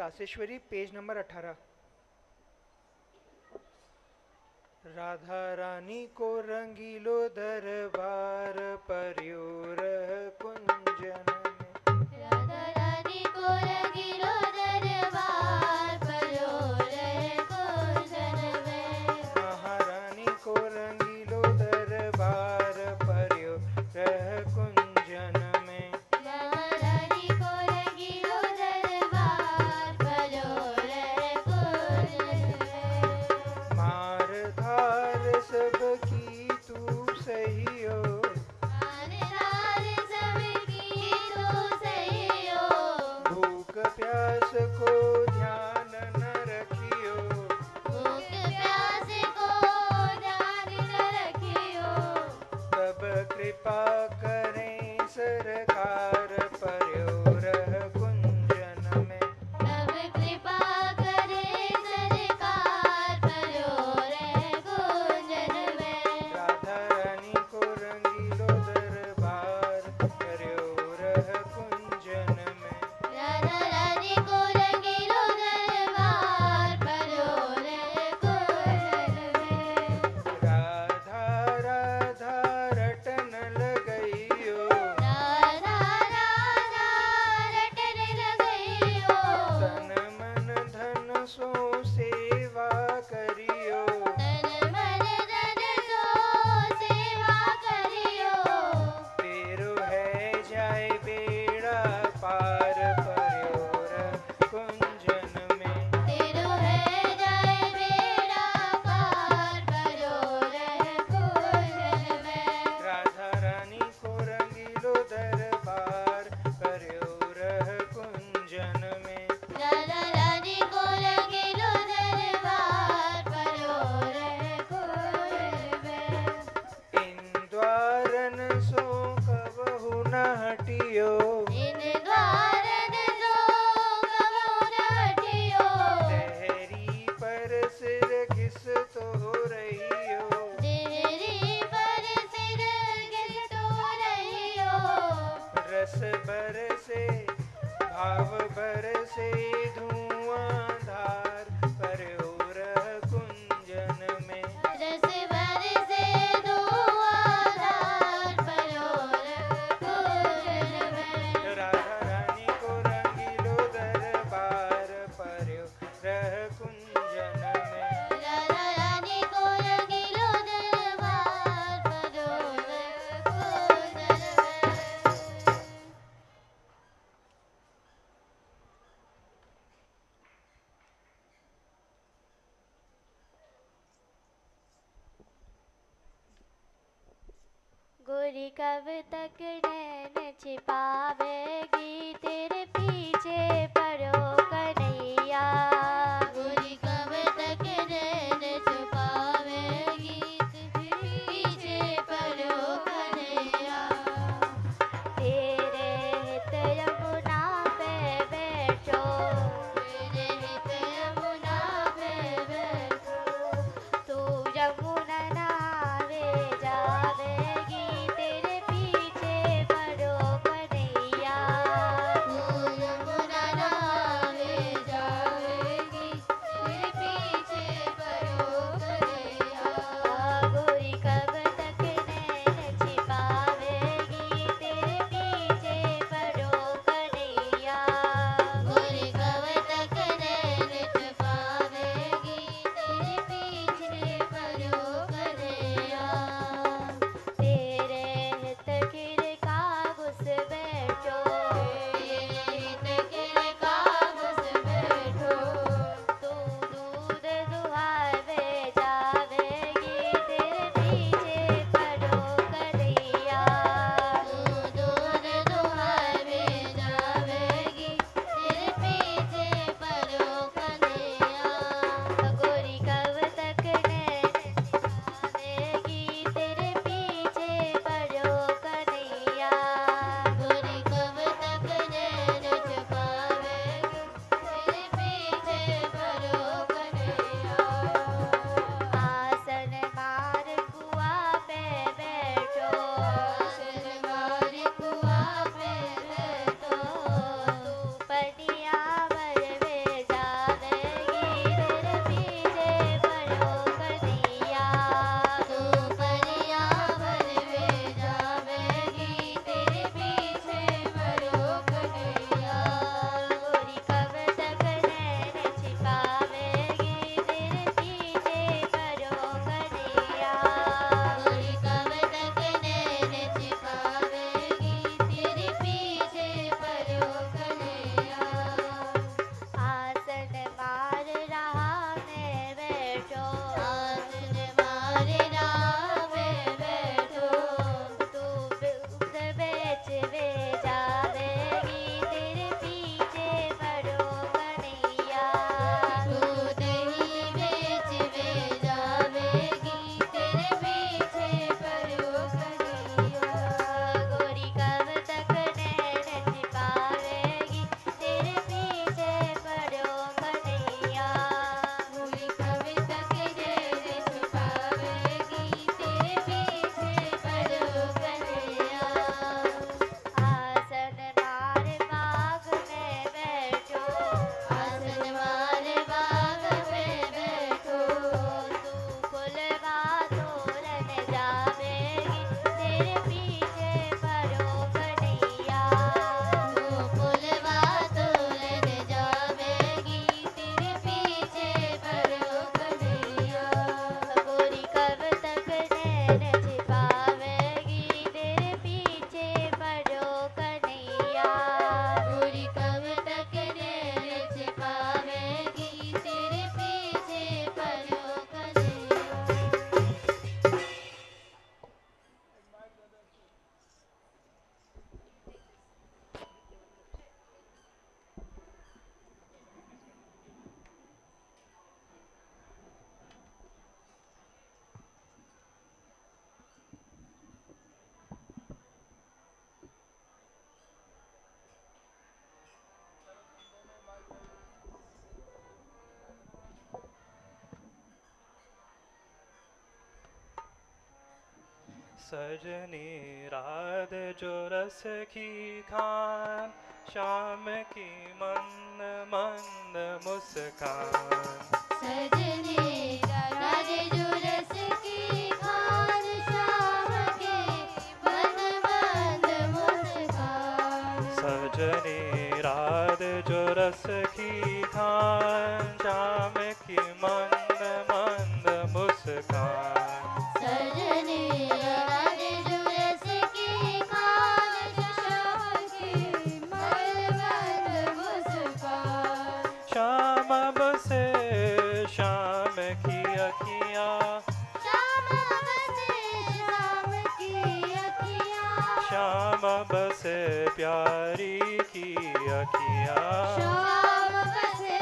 दासेश्वरी, पेज नंबर 18। राधा रानी को रंगीलो दरबार पर्योर कुंजन में। राधा रानी को रंगीलो दरबार पर्योर कुंजन में। महारानी को रंगीलो दरबार पर्योर कुंजन में। महारानी को रंगीलो दरबार पर्योर कुंजन में। मार धार सबकी तू सही हो। मारधार सबकी तू सही हो। भूख प्यास को ध्यान न रखियो। भूख प्यास को ध्यान न रखियो। तब कृपा करें सरकार पर्योर कुंजन में। तब कृपा करे सरकार पर्योर कुंजन में। राधा रानी को रंगीलो दरबार पर्योर कुंजन में। राधा रानी को रंगीलो दरबार पर्योर कुंजन में। राधा राधा रटन लगइयो। राधा राधा रटन लगइयो। तन मन धन सो सेवा करियो। तन मन धन सो सेवा करियो। तेरो है जाय बेड़ा पार पर्योर कुंजन में। तेरो है जाय बेड़ा पार पर्योर कुंजन में। राधा रानी को रंगीलो दरबार पर्योर कुंजन में। राधा रानी को रंगीलो दरबार पर्योर कुंजन में। इन द्वारन सो कबहु न हटियो। इन द्वारन सो कबहु न हटियो। देहरी पर सिर घिस तो रहियो। देहरी पर सिर घिस तो रहियो। रस बरसे भाव बरसे धुआंधार पर्योर कुंजन में। रस बरसे धुआंधार पर्योर कुंजन में। राधा रानी को रंगीलो दरबार पर्योर कुंजन में। राधा रानी को रंगीलो दरबार पर्योर कुंजन में। गोरी कब तक नैन छिपावेगी तेरे पीछे पड़ो कन्हैया। गोरी कब तक नैन छिपावेगी तेरे पीछे पड़ो कन्हैया। तेरे हित यमुना पे बैठो। तेरे हित यमुना पे बैठो। तू यमुना नहावे जावेगी तेरे पीछे पड़ो कन्हैया। सजनी राध जो रस की खान, शाम की मंद मंद मुस्कान। सजनी राधे जो रस की खान, शाम के मंद मंद मुस्कान। सजनी राध जो रस की खान, शाम की मंद मंद मुस्कान। सजनी राधे जो रस की खान, शाम के मंद मंद मुस्कान। श्याम बसे शाम की अखियाँ, श्याम बसे शाम की अखियाँ। श्याम बसे प्यारी की अखियाँ। श्याम बसे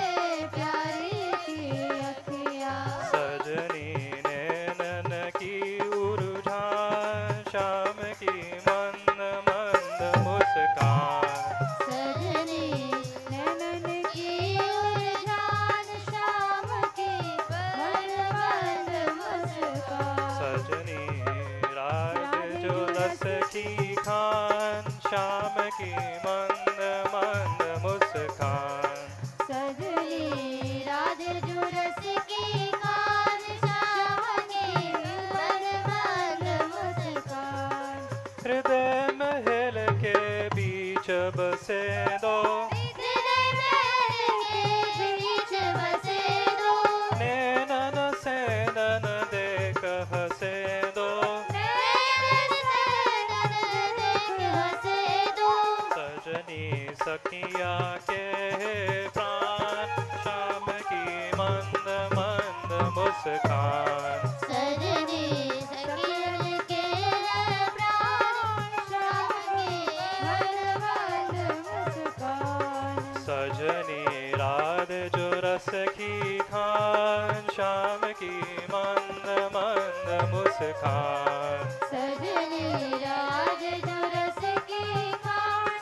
प्यारी की अखियाँ। सजनी नैनन की उरुझान, शाम की मंद मंद मुस्कान। सजनी नैनन की उलझान, शाम की मंद मंद मुस्कान। सजनी रात जो रस की खान, शाम की मंद मंद मुस्कान। सजनी राधे जो रस की खान, शाम की मंद मंद मुस्कान। हृदय महल के बीच बसे दो, हृदय महल के बीच बसे दो। नैनन से नन देख हंसे दो। नैनन से नन देख हंसे दो। सजनी सखिया के प्राण, शाम की मंद मंद मुस्कान। सजनी सखियन के प्राण, शाम की मंद मंद मुस्कान। सजनी राध जो रस की खान, शाम की मंद मंद मुस्कान। सजनी राज जो रस की खान,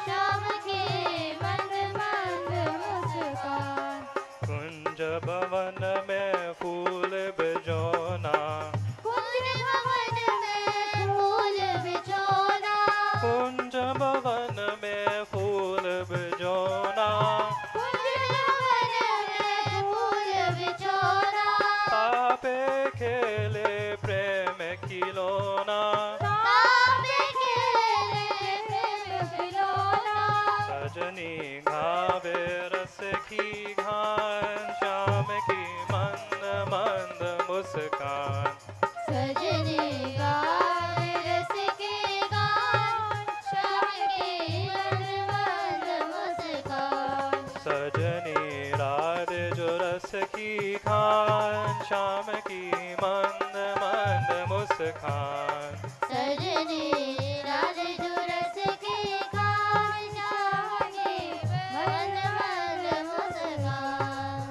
शाम के मंद मंद मुस्कान। कुंज भवन में फूल बिजोना, कुंज भवन में फूल बिछोना। कुंज भवन में फूल बिजोना। कुंज भवन में फूल बिछोना। तापे खेले प्रेम खिलौना। तापे खेले प्रेम खिलौना। सजनी घावे रस की घान, शाम की मंद मंद मुस्कान। सजनी गावे रस के गान, शाम के मंद मंद मुस्कान। सजनी रात जो रस की खान, शाम की मंद मंद मुस्कान। सजनी राधे जो रस की खान, शाम के मंद मंद मुस्कान।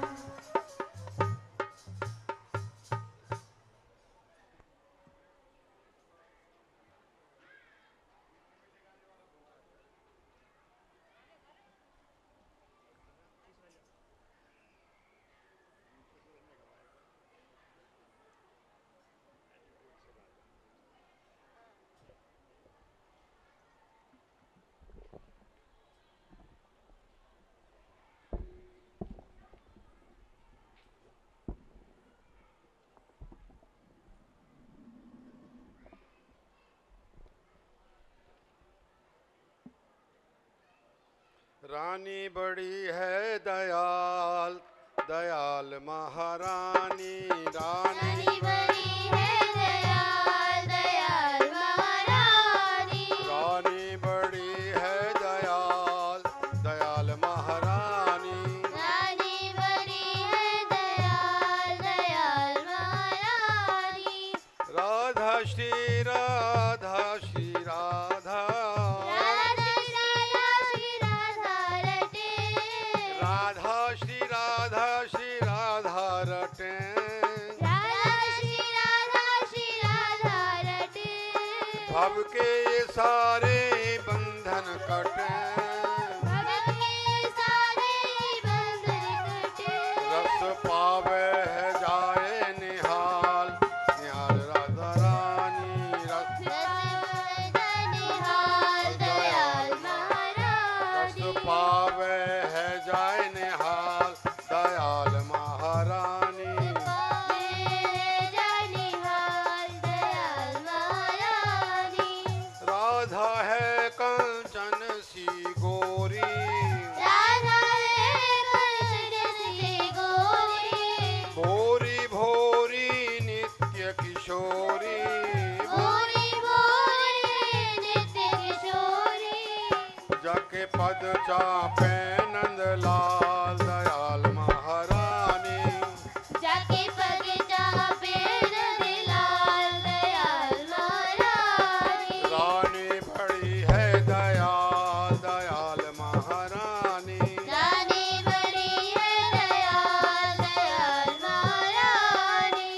रानी बड़ी है दयाल, दयाल महारानी। रानी रानी बड़ी है दयाल, दयाल महारानी। रानी बड़ी है दयाल, दयाल महारानी। रानी बड़ी है दयाल, दयाल महारानी। राधा श्री राधा श्री राधा। राधा श्री राधा रटे। राधा श्री राधा श्री राधा रटे। राधा श्री राधा रटे। भव के ये सारे बंधन कटे। भगत के सारे बंधन कटे। रस पावे है जाए निहाल, निहाल राधा रानी। रस किशोरी भूरी भूरी नित्य किशोरी जाके पद चापे नंद लाल दयाल महारानी जाके पग चापे नंदलाल दयाल महारानी रानी बड़ी है दयाल दयाल महारानी रानी बड़ी है दयाल दयाल महारानी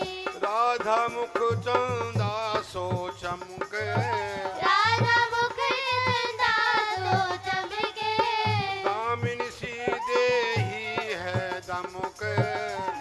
राधा मुख चंदा सो चमके राधा मुख चंदा सो चमके दामिनी सी देही है दमके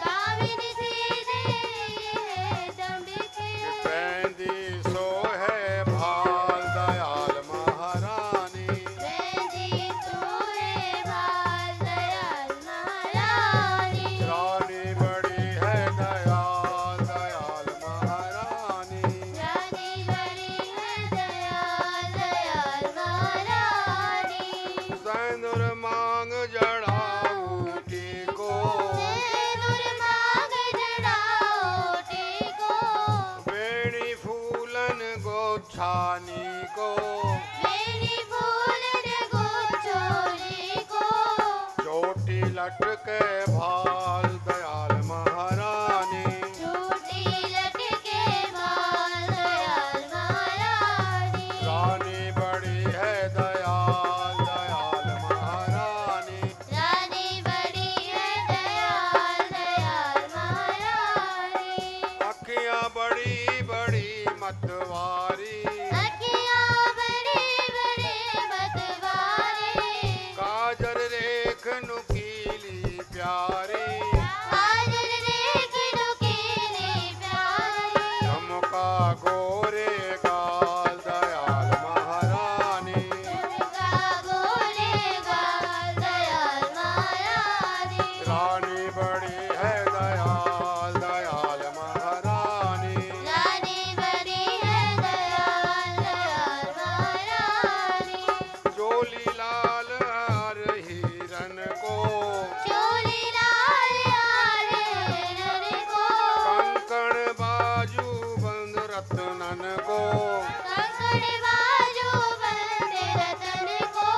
दामिनी सी देही है दमके पैंदी सो है भाल दयाल महारानी बेंदी सोए भाल दयाल महारानी रानी बड़ी है दयाल दयाल महारानी रानी बड़ी है दयाल दयाल महारानी सैंदुर मांग जड़ाऊटी को सिंदूर मांग जड़ाओ टीको बेणी फूलन गोछानी को मेरी फूलन गोचोली को चोटी लटके भाल दयाल महारानी झूठी लटके बाल दयाल महारानी रानी बड़ी है दयाल दयाल महारानी रानी बड़ी है दयाल दयाल महारानी अखियां बड़ी बड़ी मतवारी अखियाँ बड़ी बड़ी मतवारी काजर रेख नुकीली प्यारी काजल रेख नुकीली प्यारी झुमका गोरे गाल दयाल महारानी झुमका गोरे गाल दयाल महारानी रानी बड़ी है दयाल दयाल महारानी रानी बड़ी है दयाल दयाल महारानी चोली लाल हर हिरन को चोली लाल यार हिरन को कंकण बाजू बंद रत्नन को कंकड़ बाजू बंदे रतन को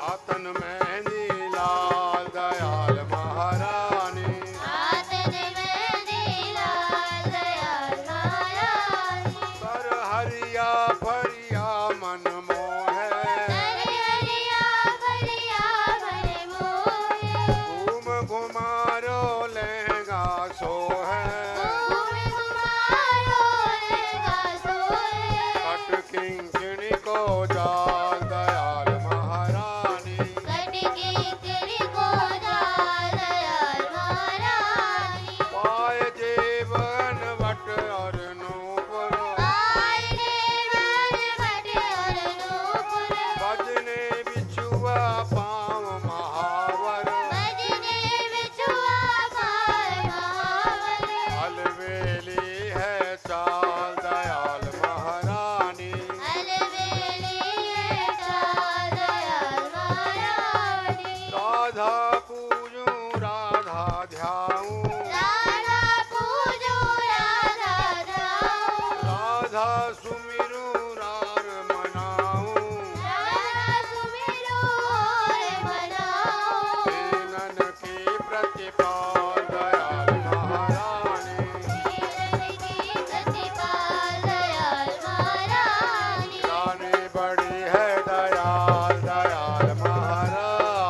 हाथन मेहंदी लाल दयाल महारानी हाथन मेहंदी लाल दयाल महारानी सर हरिया फरिया मन मोहे हरिया भरिया मन मोहे घूम घुमारो लहंगा सोहे घूम घुमारो लहंगा सोहे कट किंकिणी को जाल दयाल महारानी कट किंकरी को जाल दयाल महारानी पाय जेवन वट और नूपुर आए देवन भट और नूपुर बजने बिछुआ पाँव महावर बजने बिछुआ पार महावर अलवेली है चाल दयाल महारानी अलवेली है चाल दयाल महारानी राधा पूजू राधा ध्याऊं राधा पूजो राधा ध्याओ राधा सुमिरू रार मनाऊं राधा सुमिरो और मनाओ दीनन की प्रतिपाल दयाल महारानी जीवन की प्रतिपाल दयाल महारानी रानी बड़ी है दयाल दयाल महारानी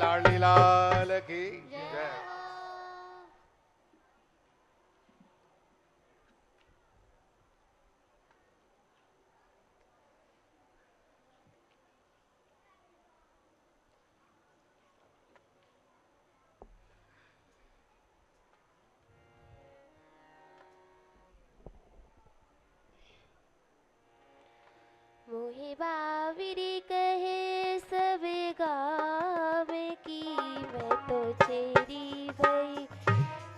लाडली लाल की जय। मोहे बावरी कहे सब गाँव की मैं तो छेरी भई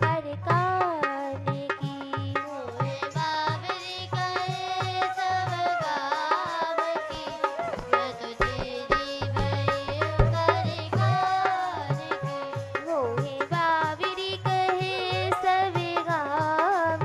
हर कान की मोहे बावरी कहे सब गाँव की मैं तो छेरी भई हर कान की मोहे बावरी कहे सब गाँव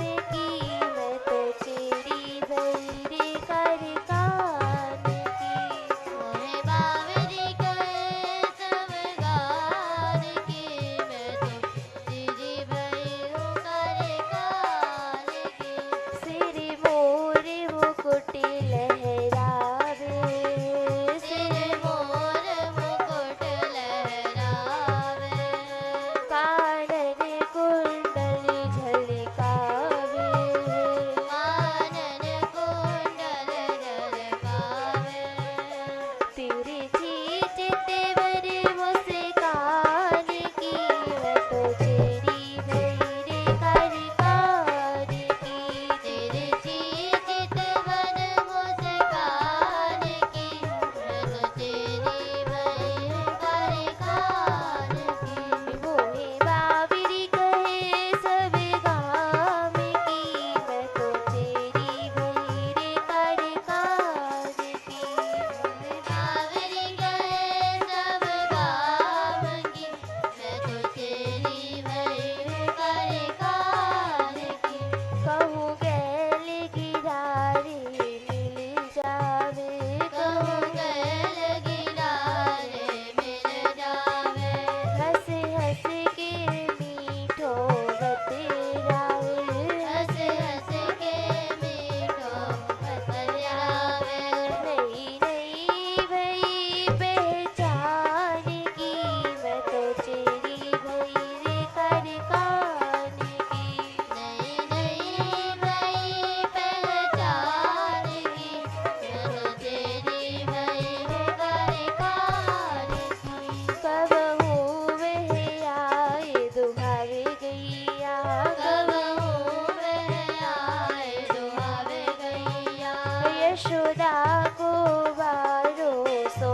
यशोदा को बारो सो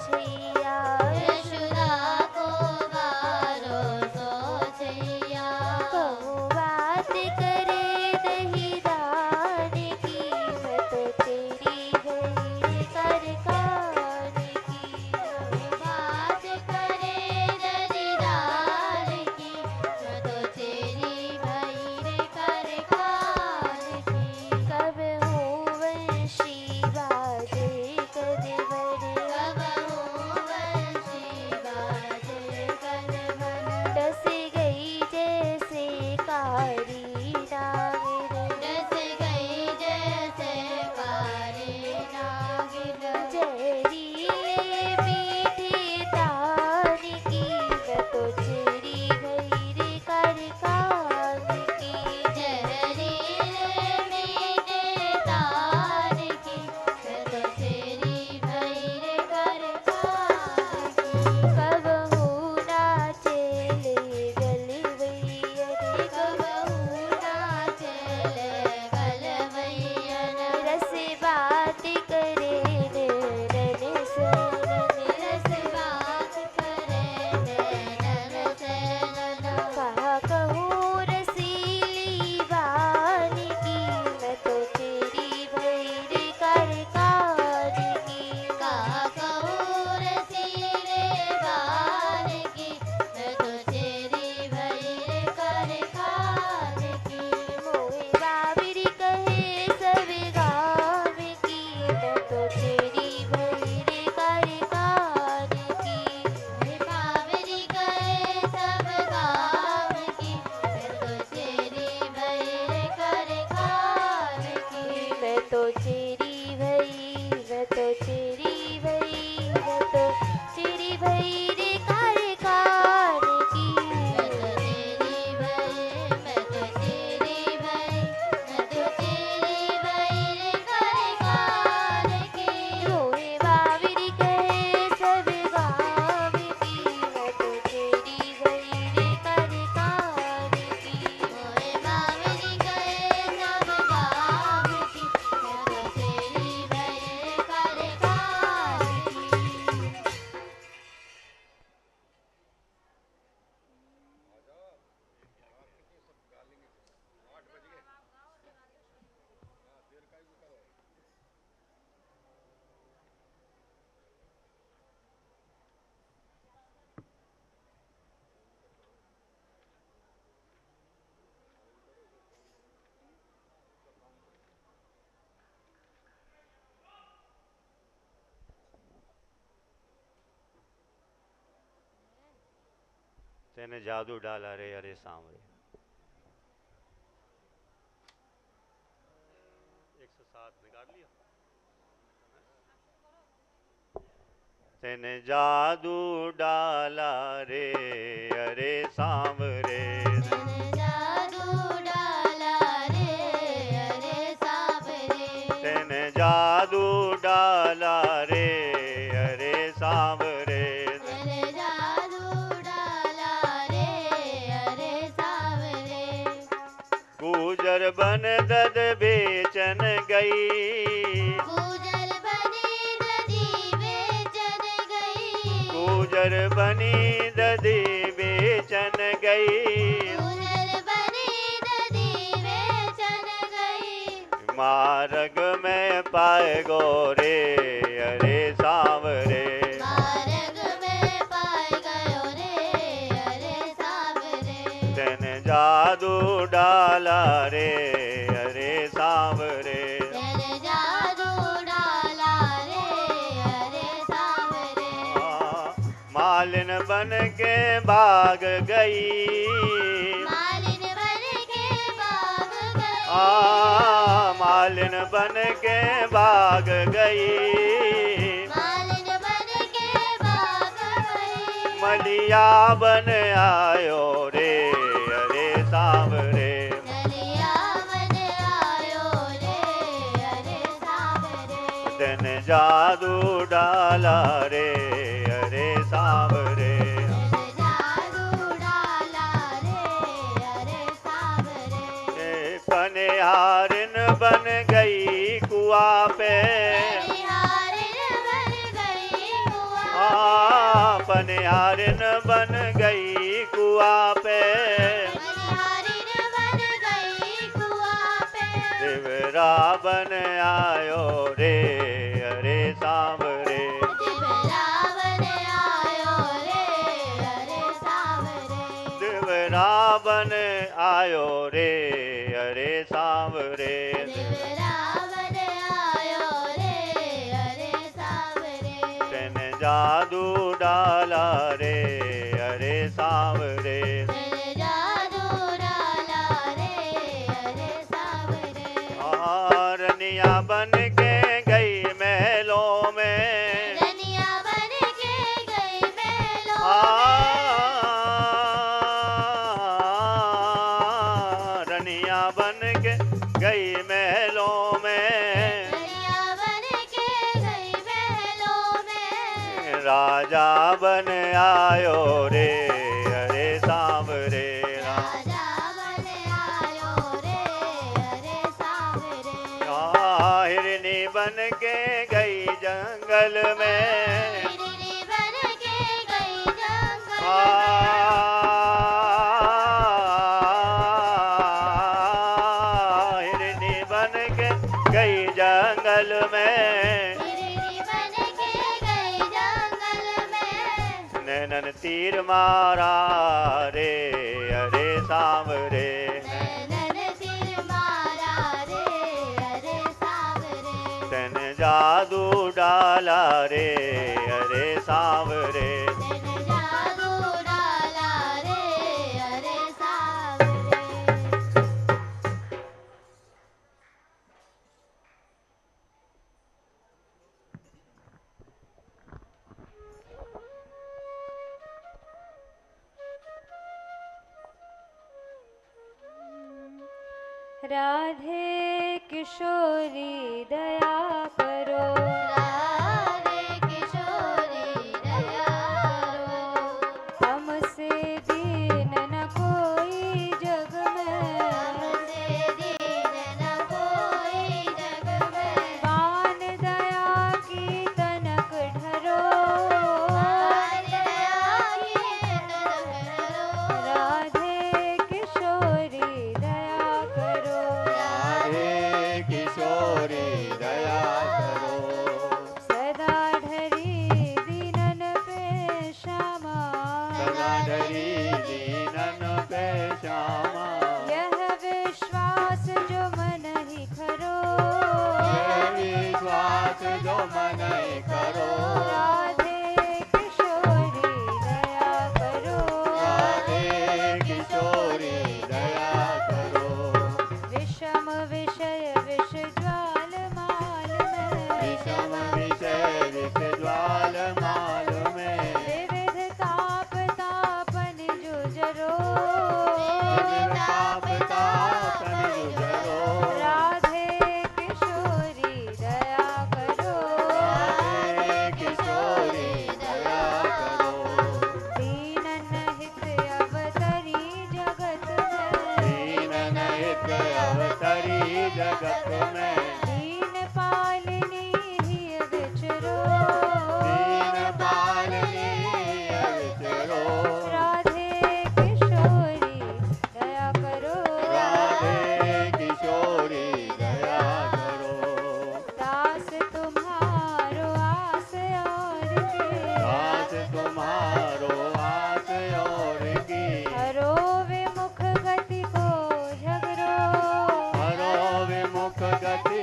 छैया यशोदा को बारो सो छैया कहूँ बात करे दही दान की मैं तो तेरी गई कर कान की कहूँ बात करे दही दान की मैं तो तेरी गई कर कान की कब हूँ वंशी बाजे कद बड़े कब हूँ वंशी बाजे कद बड़े डस गई जैसे कारी नागिन डस गई जैसे कारी नागिन जहरीले मीठे तान की मैं तो चली गई रे कर कान की जहरीले मीठे तान की मैं तो चली गई रे कर कान की कब हूँ नाचले गलवैया रे कब हूँ नाचले गलवैया रस बात करे नैनन सैनन रस बात करे नैनन सैनन कहा कहूँ रसीली बान की मैं तो तेरी भैर कर कान की कहा कहूँ रसीले बान की मैं तो तेरी भैर कर कान की मोहे बाबरी कहे सब गाँव की मैं तो तेरी भैर कर कान की मोहे बाबरी कहे सब गाँव की मैं तो तेरी भैर कर कान की मैं तो तेरी भई मैं तो तेरी भई मैं तो तेरी भैर कर कान की मैं तो तेरी भई मैं तो तेरी भई मैं तो तेरी भैर कर कान की रोए बाबरी कहे सब गाँव की मैं तो तेरी भैर कर कान की रोए बाबरी कहे सब गाँव की मैं तो तेरी भैर कर कान की तेने जादू डाला रे अरे सांवरे 107 निकाल लिया तेने जादू डाला रे अरे सांवरे मैंने जादू डाला रे अरे सांवरे तेने जादू डाला रे अरे सांवरे मैंने जादू डाला रे अरे सांवरे गुजर बन दद बेचन गई गुजर बनी नदी बेचन गई गुजर बनी ददी बेचन गई गुजर बनी नदी बेचन गई मार्ग में पाए गोरे अरे सांवरे मार्ग में पाए गयो रे अरे सांवरे तेने जादू डाला रे अरे सांवरे मैंने जादू डाला रे अरे सांवरे मालिन बन के भाग गई मालिन बन के भाग गई मालिन बन के भाग गई मालिन बन के भाग गई मलिया बन आयो रे अरे सांवरे नलिया बन आयो रे अरे सांवरे तेने जादू डाला रे अरे सांवरे मैंने जादू डाला रे अरे सांवरे पनिहारिन बन गई कुआ पे मनिहारिन बन गई कुआ पे, मनिहारिन बन गई कुआ पे, दिवरा बन आयो रे अरे सांवरे, दिवरा बन आयो रे अरे सांवरे, दिवरा बन आयो रे अरे सांवरे, दिवरा बन आयो रे अरे सांवरे, तेने जादू डाला रे अरे सांवरे, तेरे जादू डाला रे अरे सांवरे, रनिया बन के गई महलों में, रनिया बन के गई महलों रनिया बन के गई महलों में, रनिया बन के गई महलों में, राजा बन आयो रे अरे सांवरे, राजा बन आयो रे अरे सांवरे, हिरनी बन के गई जंगल में, हिरनी बन के गई जंगल में, हिरनी बन के गई जंगल में, हिरनी बन के गई जंगल में, नैनन तीर मारा रे अरे सांवरे, नैनन तीर मारा रे अरे सांवरे, तन जादू डाला रे अरे सांवरे, तेने जादू डाला रे अरे सांवरे। राधे किशोरी दया करो, राधे किशोरी दया करो, हमसे दीन न कोई जग में, हमसे दीन न कोई जग में, पान दया की तनक ढरो, पान दया की तनक ढरो, राधे किशोरी दया करो, राधे किशोरी दया करो, सदा ढरी दीनन पे श्यामा, सदा धरी दीनन पे श्यामा, यह विश्वास जो मन ही खरो, यह विश्वास जो मन करो, राधे किशोरी दया करो, राधे किशोरी दया करो, विषम विषय विष ज्वाल माल में, विषम विषय विष ज्वाल माल में, विविध ताप तापन जो जरो, ताप तापन गुजरो, राधे किशोरी दया करो, राधे किशोरी दया करो, दीनन हित अवतरी जगत में, दीनन हित अवतरी जगत में, दीन पालिनी ही विचरो, दीन पालनी विचरो, राधे किशोरी दया करो, राधे किशोरी दया करो, दास तुम्हारो आस और के, दास तुम्हारो आस और की, हरो विमुख गति को झगरो, हरो विमुख गति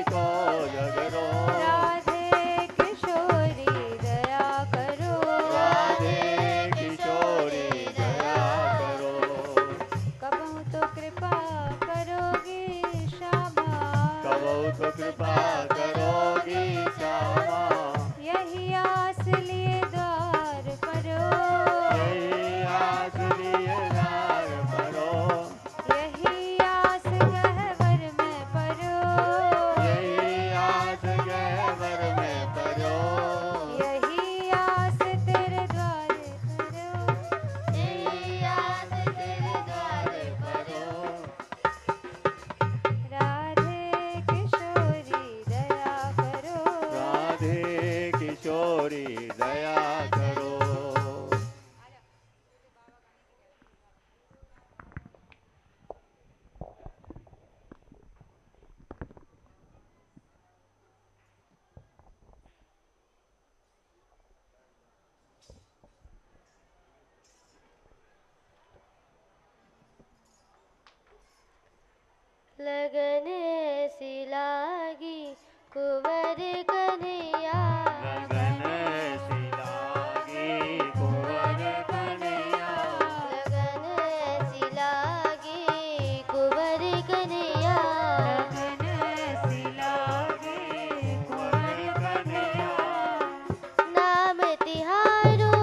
लगन ऐसी लागी कुंवर कन्हैया लगन ऐसी लागी कुंवर कन्हैया लगन ऐसी लागी कुंवर कन्हैया लगन ऐसी लागी कुंवर कन्हैया नाम तिहारो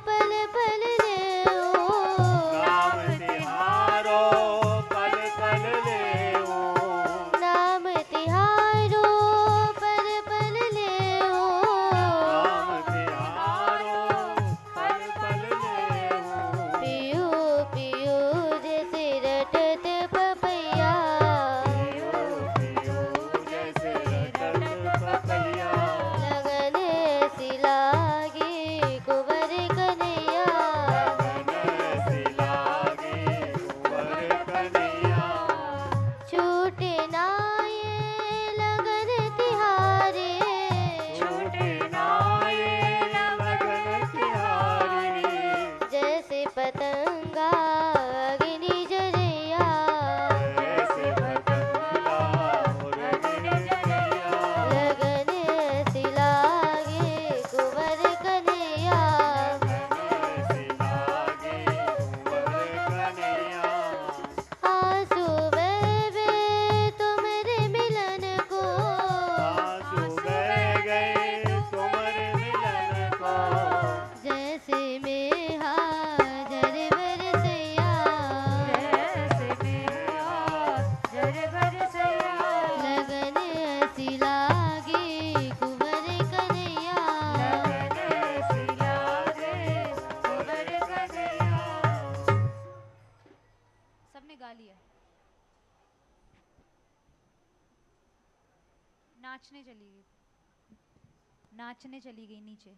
पल पल लेओ नाम तिहारो पल पल लेओ नाम तिहारो पल पल लेओ नाम तिहारो पल पल लेओ पियो पियो जैसे रटत पपैया पियो जैसे रटत पपैया लगन ऐसी लागी कुंवर कन्हैया लगन ऐसी लागी कुंवर कन्हैया छूटे ना ये लगन तिहारे छूटे नाये लगन तिहारी जैसे पतंगा अग्नि जरैया ऐसे पतंगा और अग्नि जरैया लगन ऐसी लागे कुंवर कन्हैया ऐसी लागी कुंवर कन्हैया आंसू बहे तुम्हारे मिलन को आंसू बह गए तुम्हारे मिलन को जैसे में हाजर बरसैया जैसे मेरा जर बरसैया लगन ऐसी लागी कुंवर कन्हैया लगन ऐसी लागे कुंवर कन्हैया। सबने गा लिया। नाचने चली गई नीचे।